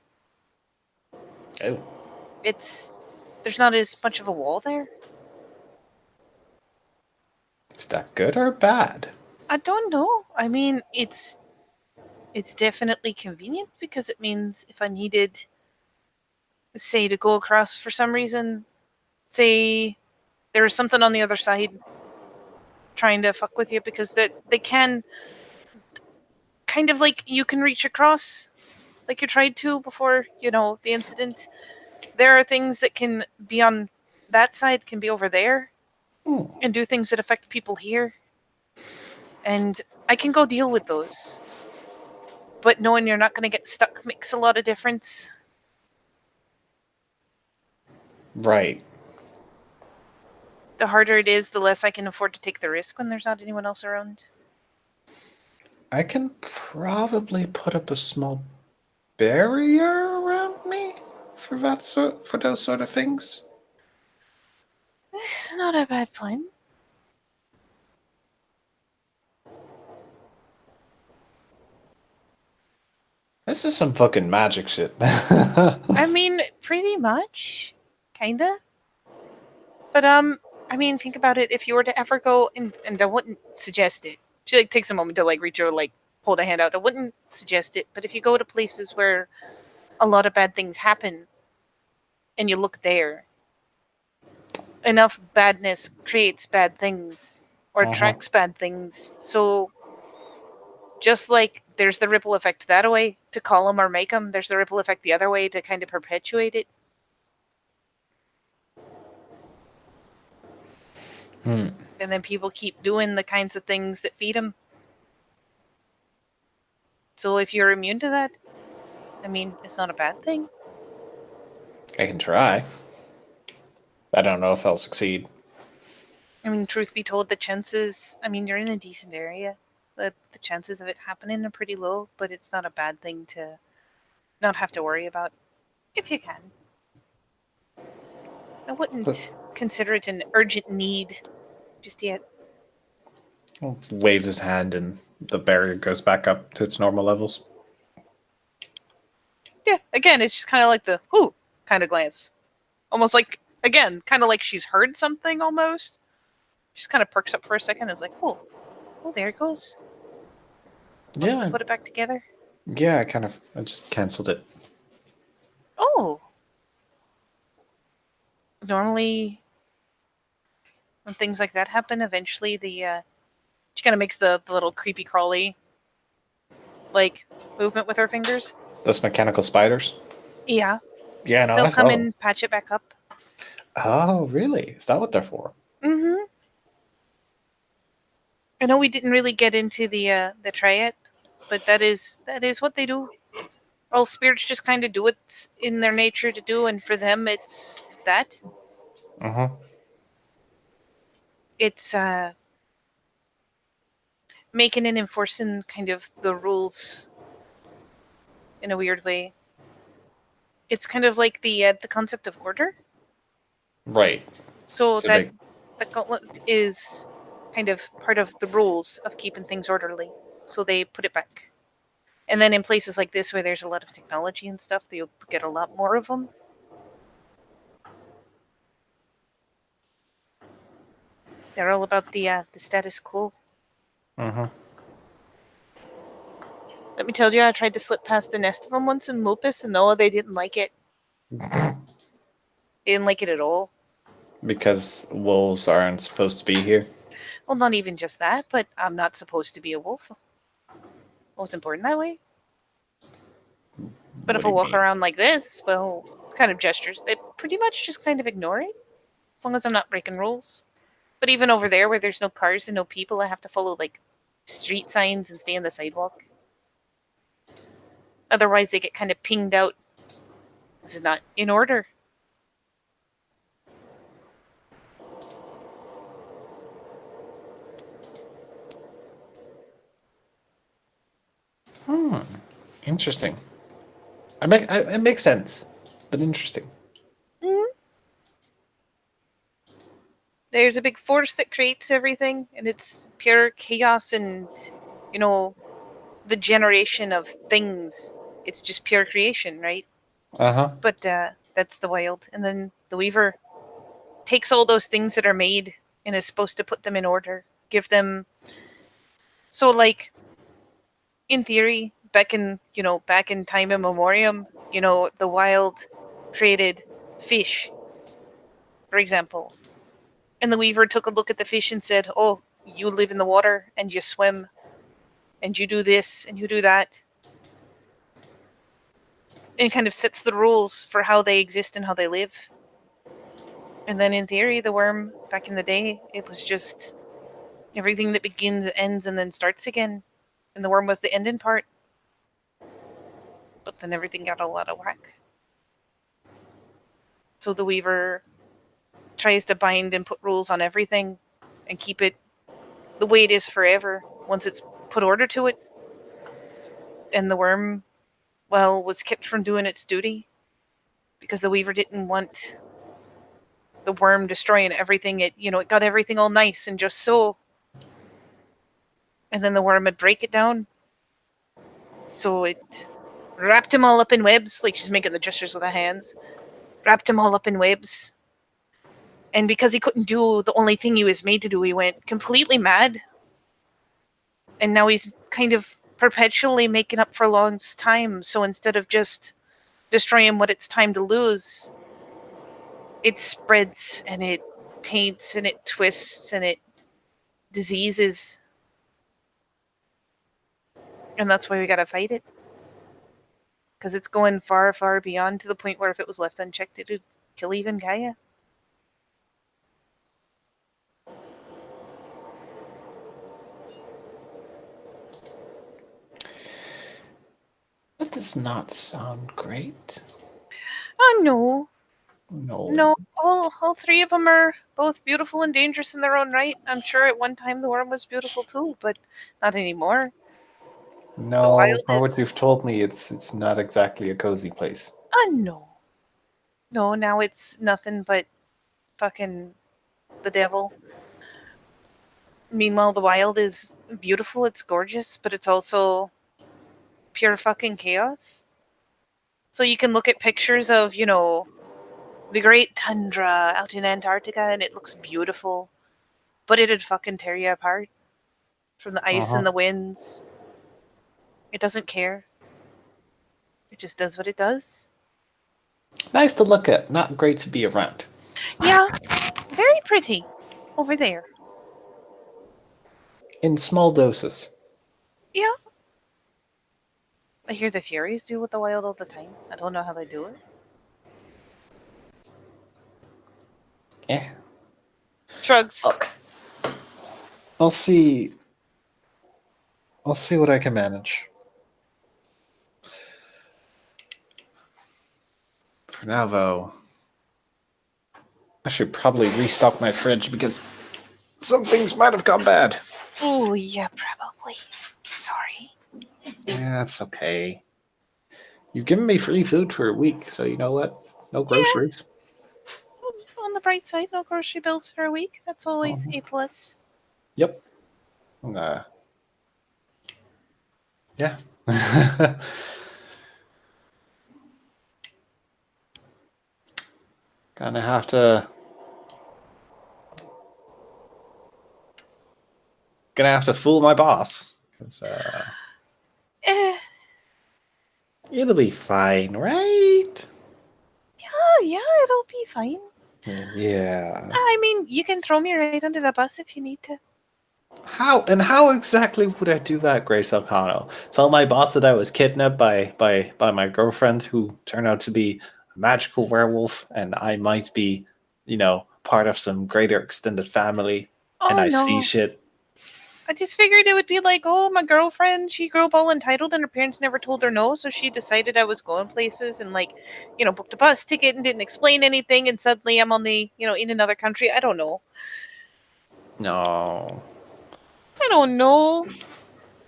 B: Oh.
A: There's not as much of a wall there.
B: Is that good or bad?
A: I don't know. I mean, it's definitely convenient because it means if I needed, say, to go across for some reason, say there was something on the other side trying to fuck with you because they can kind of like you can reach across like you tried to before, the incident. There are things that can be on that side, can be over there, and do things that affect people here. And I can go deal with those. But knowing you're not going to get stuck makes a lot of difference.
B: Right.
A: The harder it is, the less I can afford to take the risk when there's not anyone else around.
B: I can probably put up a small barrier around me for those sort of things.
A: It's not a bad plan.
B: This is some fucking magic shit.
A: I mean, pretty much. Kinda. But, I mean, think about it. If you were to ever go, and I wouldn't suggest it. She, takes a moment to, reach or, hold a hand out. I wouldn't suggest it. But if you go to places where a lot of bad things happen, and you look there, enough badness creates bad things, or attracts bad things. So, just like there's the ripple effect that way to call them or make them, there's the ripple effect the other way to kind of perpetuate it.
B: Hmm.
A: And then people keep doing the kinds of things that feed them. So if you're immune to that, I mean, it's not a bad thing.
B: I can try. I don't know if I'll succeed.
A: I mean, truth be told, the chances, I mean, you're in a decent area. The chances of it happening are pretty low, but it's not a bad thing to not have to worry about if you can. I wouldn't consider it an urgent need just yet.
B: He'll wave his hand and the barrier goes back up to its normal levels.
A: Yeah, again, it's just kind of like the whoo kind of glance. Almost like, again, kind of like she's heard something almost. She just kind of perks up for a second and is like, oh, there it goes. Wants to
B: Yeah,
A: put it back together.
B: yeah. I just cancelled it.
A: Oh, normally when things like that happen, eventually she kind of makes the little creepy crawly like movement with her fingers.
B: Those mechanical spiders.
A: Yeah,
B: Yeah, no,
A: they'll
B: I
A: come
B: saw them.
A: and patch it back up.
B: Oh, really? Is that what they're for?
A: Mm-hmm. I know we didn't really get into the triad, but that is what they do. All spirits just kind of do what's in their nature to do, and for them, it's that.
B: Uh huh.
A: It's making and enforcing kind of the rules in a weird way. It's kind of like the concept of order.
B: Right.
A: So
B: So
A: that
B: they.
A: the gauntlet is kind of part of the rules of keeping things orderly. So they put it back. And then in places like this where there's a lot of technology and stuff, you'll get a lot more of them. They're all about the status quo.
B: Uh huh.
A: Let me tell you, I tried to slip past the nest of them once in Mopus, and no, they didn't like it. They didn't like it at all.
B: Because wolves aren't supposed to be here.
A: Well, not even just that, but I'm not supposed to be a wolf. I wasn't born that way. But
B: What
A: if
B: do
A: I
B: you
A: walk
B: mean?
A: around like this, well, kind of gestures, they pretty much just kind of ignore it, as long as I'm not breaking rules. But even over there, where there's no cars and no people, I have to follow like street signs and stay on the sidewalk. Otherwise, they get kind of pinged out. This is not in order.
B: Hmm. Interesting. It makes sense, but interesting.
A: Mm-hmm. There's a big force that creates everything, and it's pure chaos and, you know, the generation of things. It's just pure creation, right?
B: Uh huh.
A: But that's the wild. And then the Weaver takes all those things that are made and is supposed to put them in order, give them. So, like, in theory, back in time immemorium, the wild created fish, for example. And the Weaver took a look at the fish and said, oh, you live in the water and you swim and you do this and you do that. And kind of sets the rules for how they exist and how they live. And then in theory, the worm, back in the day, it was just everything that begins, ends, and then starts again. And the worm was the ending part. But then everything got all out of whack. So the Weaver tries to bind and put rules on everything and keep it the way it is forever once it's put order to it. And the worm, well, was kept from doing its duty because the Weaver didn't want the worm destroying everything. It got everything all nice and just so. And then the worm would break it down. So it wrapped him all up in webs, like she's making the gestures with her hands. Wrapped him all up in webs. And because he couldn't do the only thing he was made to do, he went completely mad. And now he's kind of perpetually making up for lost time. So instead of just destroying what it's time to lose, it spreads and it taints and it twists and it diseases. And that's why we gotta fight it. Because it's going far, far beyond, to the point where if it was left unchecked, it would kill even Gaia.
B: does not sound great.
A: Oh no,
B: No.
A: no. All three of them are both beautiful and dangerous in their own right. I'm sure at one time the worm was beautiful too, but not anymore.
B: No,
A: wild
B: from what
A: is-
B: you've told me, it's not exactly a cozy place.
A: No. No, now it's nothing but fucking the devil. Meanwhile, the wild is beautiful, it's gorgeous, but it's also pure fucking chaos. So you can look at pictures of, the great tundra out in Antarctica and it looks beautiful, but it'd fucking tear you apart from the ice and the winds. It doesn't care. It just does what it does.
B: Nice to look at, not great to be around.
A: Yeah, very pretty over there.
B: In small doses.
A: Yeah. I hear the Furies do with the wild all the time. I don't know how they do it.
B: Eh.
A: Shrugs.
B: I'll see. I'll see what I can manage. For now, though, I should probably restock my fridge because some things might have gone bad.
A: Oh, yeah, probably. Sorry.
B: Yeah, that's okay. You've given me free food for a week, so you know what? No
A: Yeah,
B: groceries.
A: on the bright side, no grocery bills for a week. That's always
B: Mhm.
A: a plus.
B: Yep. Yeah. Gonna have to. Gonna have to fool my boss. 'Cause,
A: Eh,
B: it'll be fine, right?
A: yeah, it'll be fine.
B: Yeah.
A: I mean, you can throw me right under the bus if you need to.
B: How exactly would I do that, Grace Alcano? Tell my boss that I was kidnapped by my girlfriend who turned out to be a magical werewolf and I might be, part of some greater extended family and
A: Oh,
B: I see
A: no.
B: shit.
A: I just figured it would be like, oh, my girlfriend, she grew up all entitled and her parents never told her no, so she decided I was going places and, booked a bus ticket and didn't explain anything, and suddenly I'm on in another country. I don't know.
B: No.
A: I don't know.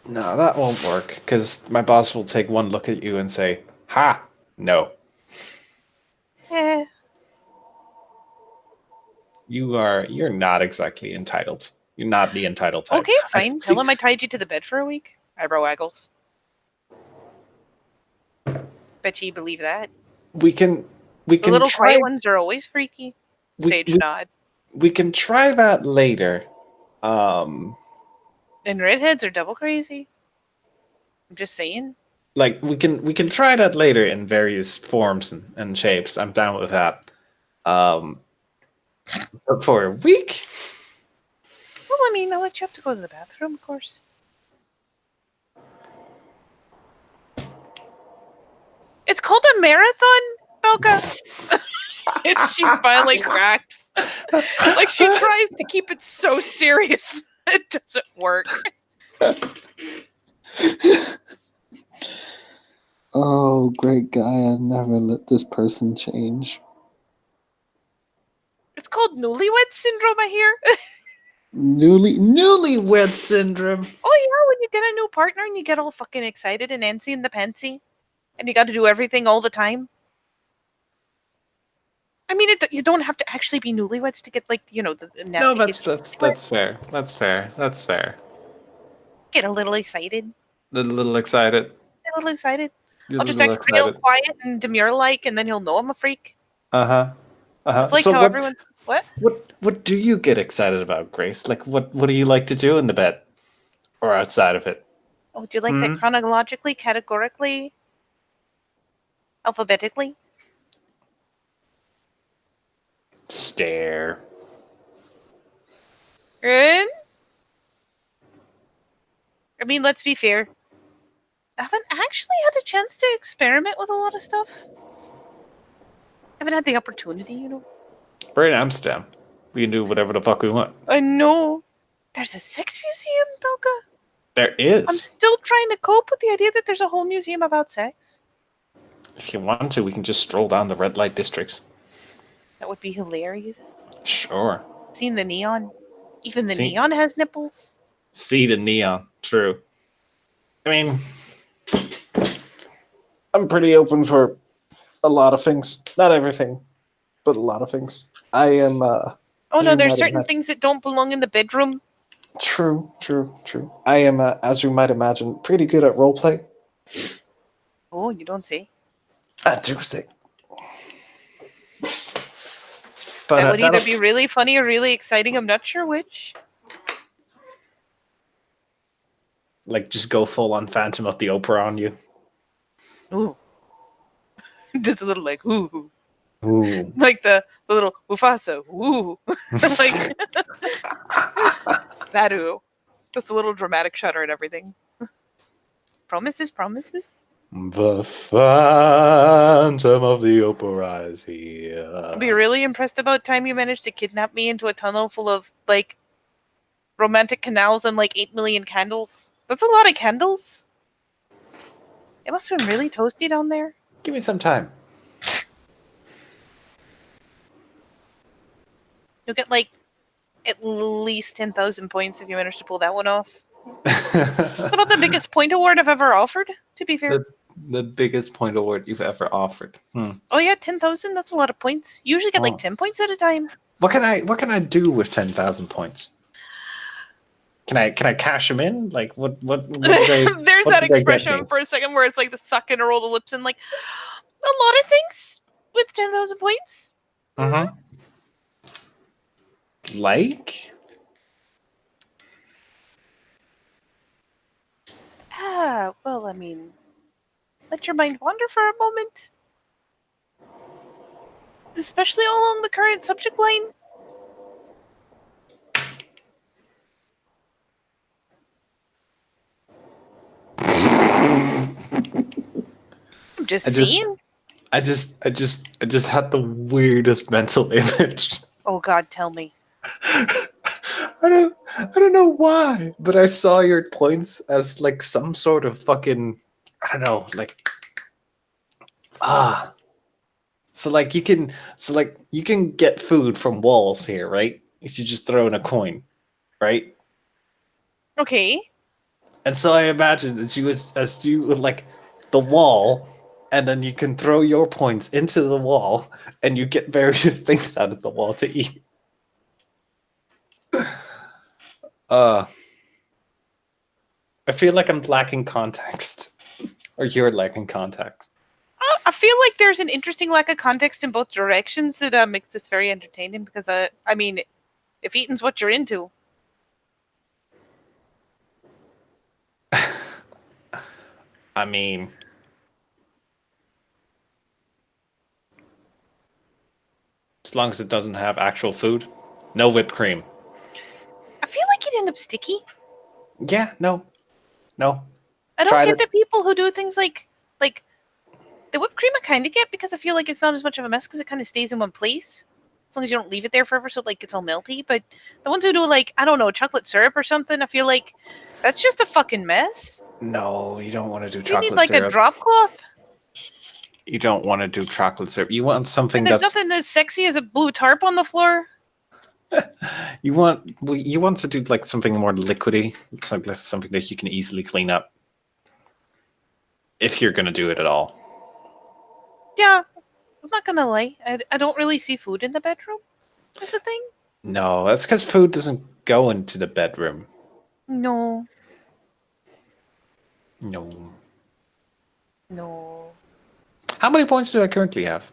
B: No, that won't work because my boss will take one look at you and say, "Ha, no,
A: Eh.
B: you're not exactly entitled. You're not the entitled type."
A: Okay,
B: I
A: fine. Tell
B: see.
A: him I tied you to the bed for a week. Eyebrow waggles. Bet you believe that.
B: We can we
A: The
B: can
A: little
B: try
A: quiet ones are always freaky.
B: we,
A: Sage
B: we
A: nod.
B: we can try that later. Um,
A: And redheads are double crazy. I'm just saying.
B: like we can try that later in various forms and shapes. I'm down with that. Um, but for a week,
A: Well, I mean, I'll let you have to go to the bathroom, of course. It's called a marathon, Belka. She finally cracks. Like she tries to keep it so serious, it doesn't work.
B: oh, great guy! I never let this person change.
A: It's called newlywed syndrome, I hear.
B: Newlywed syndrome.
A: Oh yeah, when you get a new partner and you get all fucking excited and antsy in the pantsy, and you got to do everything all the time. I mean, you don't have to actually be newlyweds to get the
B: No,
A: nasty
B: that's
A: itchy
B: that's that's
A: newlyweds.
B: fair. That's fair. That's fair.
A: Get a little excited.
B: A little excited.
A: Get a little excited.
B: A
A: I'll just
B: little
A: act real
B: excited.
A: quiet and demure like, and then he'll know I'm a freak.
B: Uh huh. Uh huh.
A: It's like
B: So
A: how everyone's what?
B: what do you get excited about, Grace? Like what do you like to do in the bed or outside of it?
A: Oh, do you like that
B: Hmm.
A: chronologically, categorically, alphabetically?
B: Stare.
A: Good. I mean, let's be fair. I haven't actually had a chance to experiment with a lot of stuff. I haven't had the opportunity.
B: We're in Amsterdam. We can do whatever the fuck we want.
A: I know. There's a sex museum, Belka.
B: There
A: I'm
B: is.
A: still trying to cope with the idea that there's a whole museum about sex.
B: If you want to, we can just stroll down the red light districts.
A: That would be hilarious.
B: Sure.
A: Seen the neon? Even the
B: See-
A: neon has nipples?
B: See the neon. True. I mean, I'm pretty open for a lot of things. Not everything, but a lot of things. I am.
A: Oh
B: as
A: no,
B: you
A: there's
B: might
A: certain
B: imagine-
A: things that don't belong in the bedroom.
B: True. I am, as you might imagine, pretty good at roleplay.
A: Oh, you don't say.
B: I do say.
A: That
B: But
A: would either be really funny or really exciting. I'm not sure which.
B: like just go full on Phantom of the Opera on you.
A: Ooh. Just a little like, ooh.
B: Ooh.
A: Like the little Mufasa. Ooh. Like, that ooh. That's a little dramatic shudder and everything. Promises, promises.
B: The Phantom of the Opera is here.
A: I'd be really impressed about time you managed to kidnap me into a tunnel full of, like, romantic canals and, like, 8 million candles. That's a lot of candles. It must have been really toasty down there.
B: Give me some time.
A: You'll get, like, at least 10,000 points if you manage to pull that one off. That's about the biggest point award I've ever offered, to be fair.
B: the biggest point award you've ever offered.
A: Oh yeah, 10,000, that's a lot of points. You usually get like 10 points at a time.
B: What can I do with 10,000 points? Can I cash them in? Like what did they,
A: There's
B: what
A: that
B: did they get
A: expression
B: me?
A: for a second where it's like the suck and roll the lips and like a lot of things with 10,000 points.
B: Like?
A: Well, I mean, let your mind wander for a moment. Especially along the current subject line. I'm just saying.
B: I just had the weirdest mental image.
A: Oh God, tell me.
B: I don't know why, but I saw your points as like some sort of fucking, I don't know, like so you can get food from walls here, right? If you just throw in a coin, right?
A: Okay.
B: And so I imagine that you would like the wall, and then you can throw your points into the wall, and you get various things out of the wall to eat. I feel like I'm lacking context, or you're lacking context.
A: I feel like there's an interesting lack of context in both directions that makes this very entertaining because, I mean, if eating's what you're into.
B: I mean, as long as it doesn't have actual food, no whipped cream.
A: I feel like it'd end up sticky.
B: Yeah, no.
A: I don't
B: Tried
A: get
B: it.
A: the people who do things like the whipped cream. I kind of get because I feel like it's not as much of a mess because it kind of stays in one place as long as you don't leave it there forever, so like it's all melty. But the ones who do like I don't know chocolate syrup or something, I feel like that's just a fucking mess.
B: No, you don't want to do
A: You
B: chocolate
A: need like
B: syrup.
A: a drop cloth.
B: You don't want to do chocolate syrup. You want something
A: And there's
B: that's
A: nothing as sexy as a blue tarp on the floor.
B: you want to do like something more liquidy. It's like something that you can easily clean up. If you're gonna do it at all.
A: Yeah, I'm not gonna lie. I don't really see food in the bedroom. That's the thing.
B: No, that's because food doesn't go into the bedroom.
A: No.
B: No.
A: No.
B: How many points do I currently have?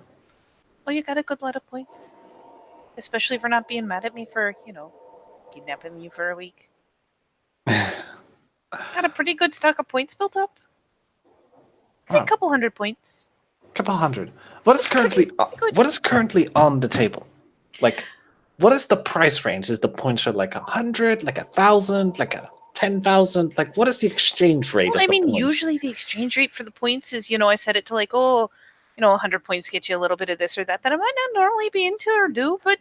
A: Oh, you got a good lot of points. Especially for not being mad at me for, kidnapping you for a week. Got a pretty good stock of points built up. It's a couple hundred points.
B: Couple hundred. What is currently
A: good.
B: what is currently on the table? Like, what is the price range? Is the points are like 100, like 1,000, like 10,000? Like, what is the exchange rate
A: Well,
B: of
A: I
B: the
A: mean,
B: points?
A: usually the exchange rate for the points is, I set it to like, 100 points get you a little bit of this or that I might not normally be into or do, but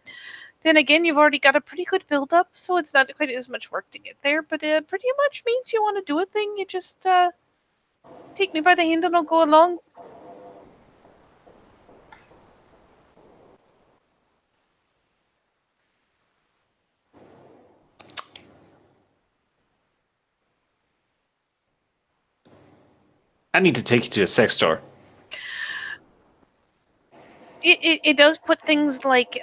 A: Then again, you've already got a pretty good build up, so it's not quite as much work to get there, but it pretty much means you want to do a thing, you just take me by the hand and I'll go along.
B: I need to take you to a sex store.
A: It does put things like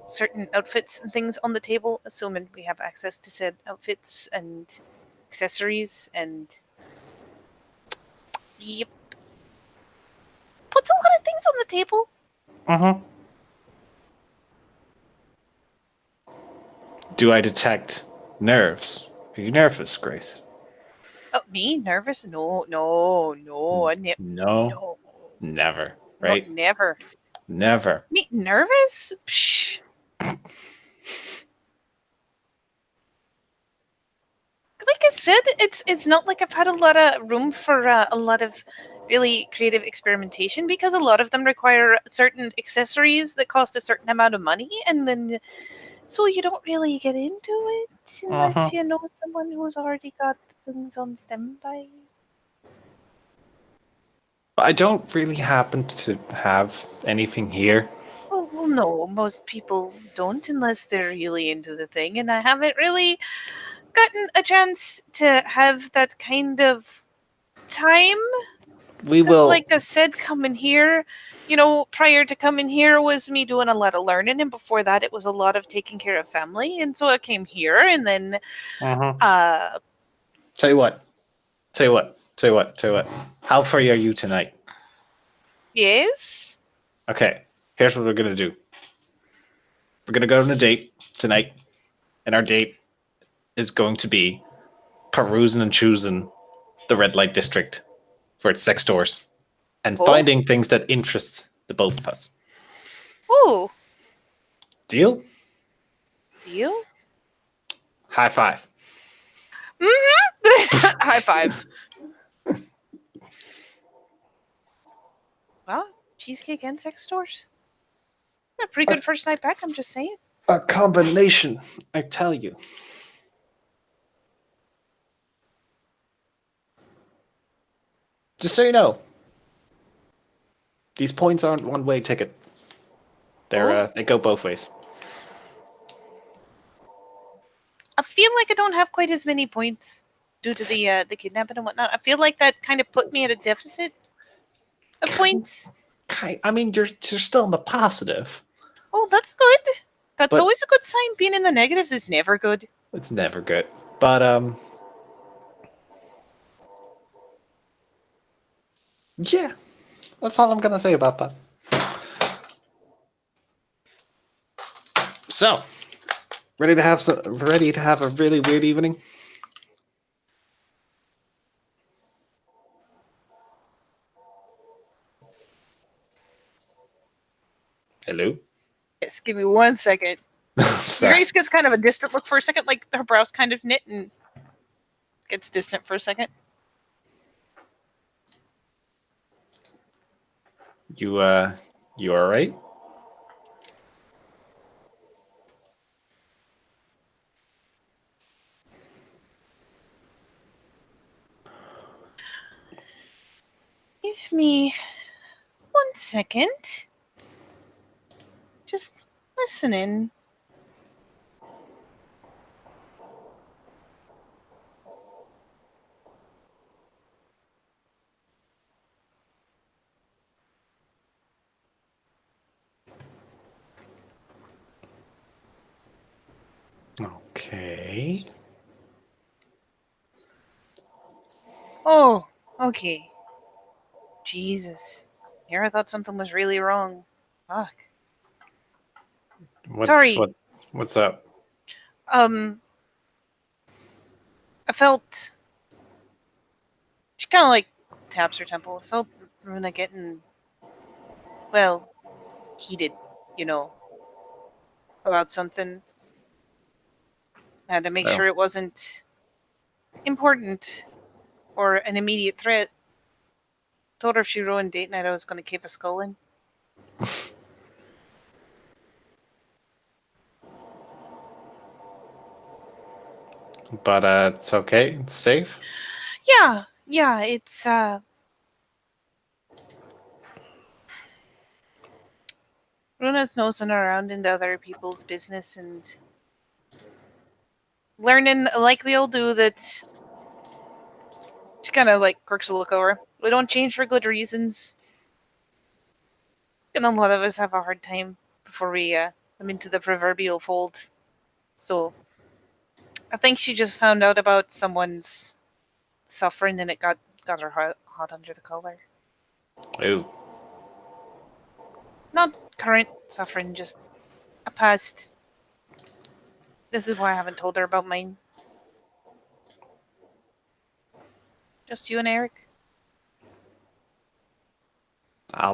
A: certain outfits and things on the table, assuming we have access to said outfits and accessories, and yep, puts a lot of things on the table.
B: Mm-hmm. Do I detect nerves? Are you nervous, Grace?
A: Oh, me nervous? No,
B: No,
A: no,
B: never.
A: no,
B: Right?
A: never.
B: Never.
A: Me nervous? Psh. Like I said, it's not like I've had a lot of room for a lot of really creative experimentation, because a lot of them require certain accessories that cost a certain amount of money, and then so you don't really get into it unless you know someone who's already got things on standby.
B: I don't really happen to have anything here.
A: Well, no, most people don't unless they're really into the thing, and I haven't really gotten a chance to have that kind of time.
B: We
A: Because,
B: will.
A: like I said, coming here, prior to coming here was me doing a lot of learning, and before that, it was a lot of taking care of family. And so I came here, and then, uh,
B: Tell you what. Tell you what. Tell you what. Tell you what. How free are you tonight?
A: yes.
B: Okay. Here's what we're gonna do. We're gonna go on a date tonight, and our date is going to be perusing and choosing the red light district for its sex stores and
A: Oh,
B: finding things that interest the both of us.
A: oh,
B: Deal?
A: deal.
B: High five.
A: Mm-hmm. High fives. Well, cheesecake and sex stores. A pretty good first night back. I'm just saying.
B: A combination, I tell you. Just so you know, these points aren't one-way ticket. They go both ways.
A: I feel like I don't have quite as many points due to the kidnapping and whatnot. I feel like that kind of put me at a deficit of points.
B: I mean, you're still in the positive,
A: Oh, that's good. That's
B: but
A: always a good sign. Being in the negatives is never good.
B: it's never good. But yeah, that's all I'm gonna say about that. So, ready to have a really weird evening? Hello.
A: Yes, give me 1 second.
B: Sorry.
A: Grace gets kind of a distant look for a second, like her brows kind of knit and gets distant for a second.
B: You all right?
A: Give me 1 second. Just listening.
B: Okay.
A: Oh, okay. Jesus. Here I thought something was really wrong. Fuck. Sorry.
B: What's up?
A: Um, I felt. She kind of like taps her temple. I felt Runa getting, well, heated, you know, about something. I had to make
B: Oh.
A: sure it wasn't important or an immediate threat. Told her if she ruined date night, I was going to cave a skull in.
B: but it's okay. It's safe.
A: Yeah, it's Runa's nosing around into other people's business and learning, like we all do, that she kind of like quirks a look over. We don't change for good reasons, and a lot of us have a hard time before we come into the proverbial fold. So I think she just found out about someone's suffering, and it got her hot under the collar.
B: Ooh.
A: Not current suffering, just a past. This is why I haven't told her about mine. Just you and Eric.
B: I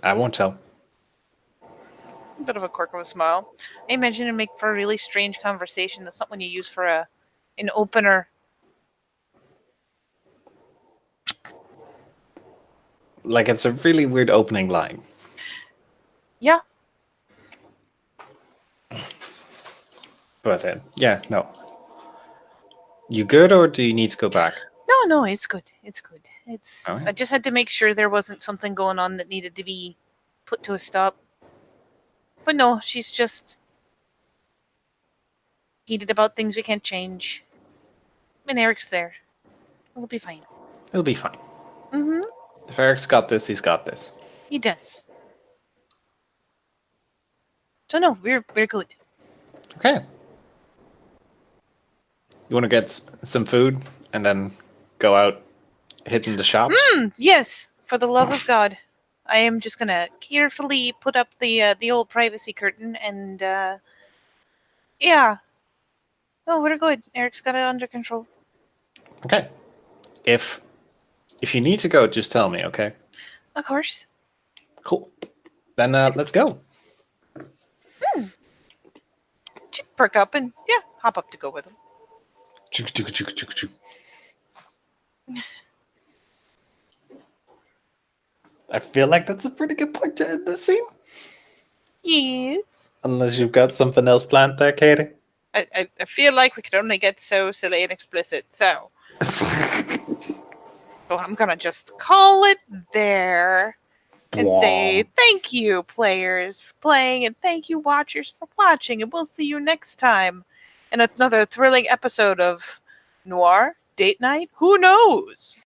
B: won't tell.
A: A bit of a quirk of a smile. I imagine it'd make for a really strange conversation. That's not one you use for an opener.
B: Like, it's a really weird opening line.
A: Yeah.
B: But yeah, no. You good, or do you need to go back?
A: No, it's good. It's good.
B: Oh, yeah.
A: I just had to make sure there wasn't something going on that needed to be put to a stop. But no, she's just heated about things we can't change. And Eric's there. It'll be fine.
B: It'll be fine.
A: Mm-hmm.
B: If Eric's got this, he's got this.
A: He does. So no, we're good.
B: Okay. You want to get some food and then go out hitting the shops?
A: Yes, for the love of God. I am just gonna carefully put up the old privacy curtain and yeah. No, we're good. Eric's got it under control.
B: Okay. If you need to go, just tell me, okay?
A: Of course.
B: Cool. Then let's go.
A: She'd perk up and yeah, hop up to go with him.
B: I feel like that's a pretty good point to end the scene.
A: Yes.
B: Unless you've got something else planned there, Katie.
A: I feel like we could only get so silly and explicit, so I'm gonna just call it there and say thank you, players, for playing, and thank you, watchers, for watching, and we'll see you next time in another thrilling episode of Noir Date Night. Who knows?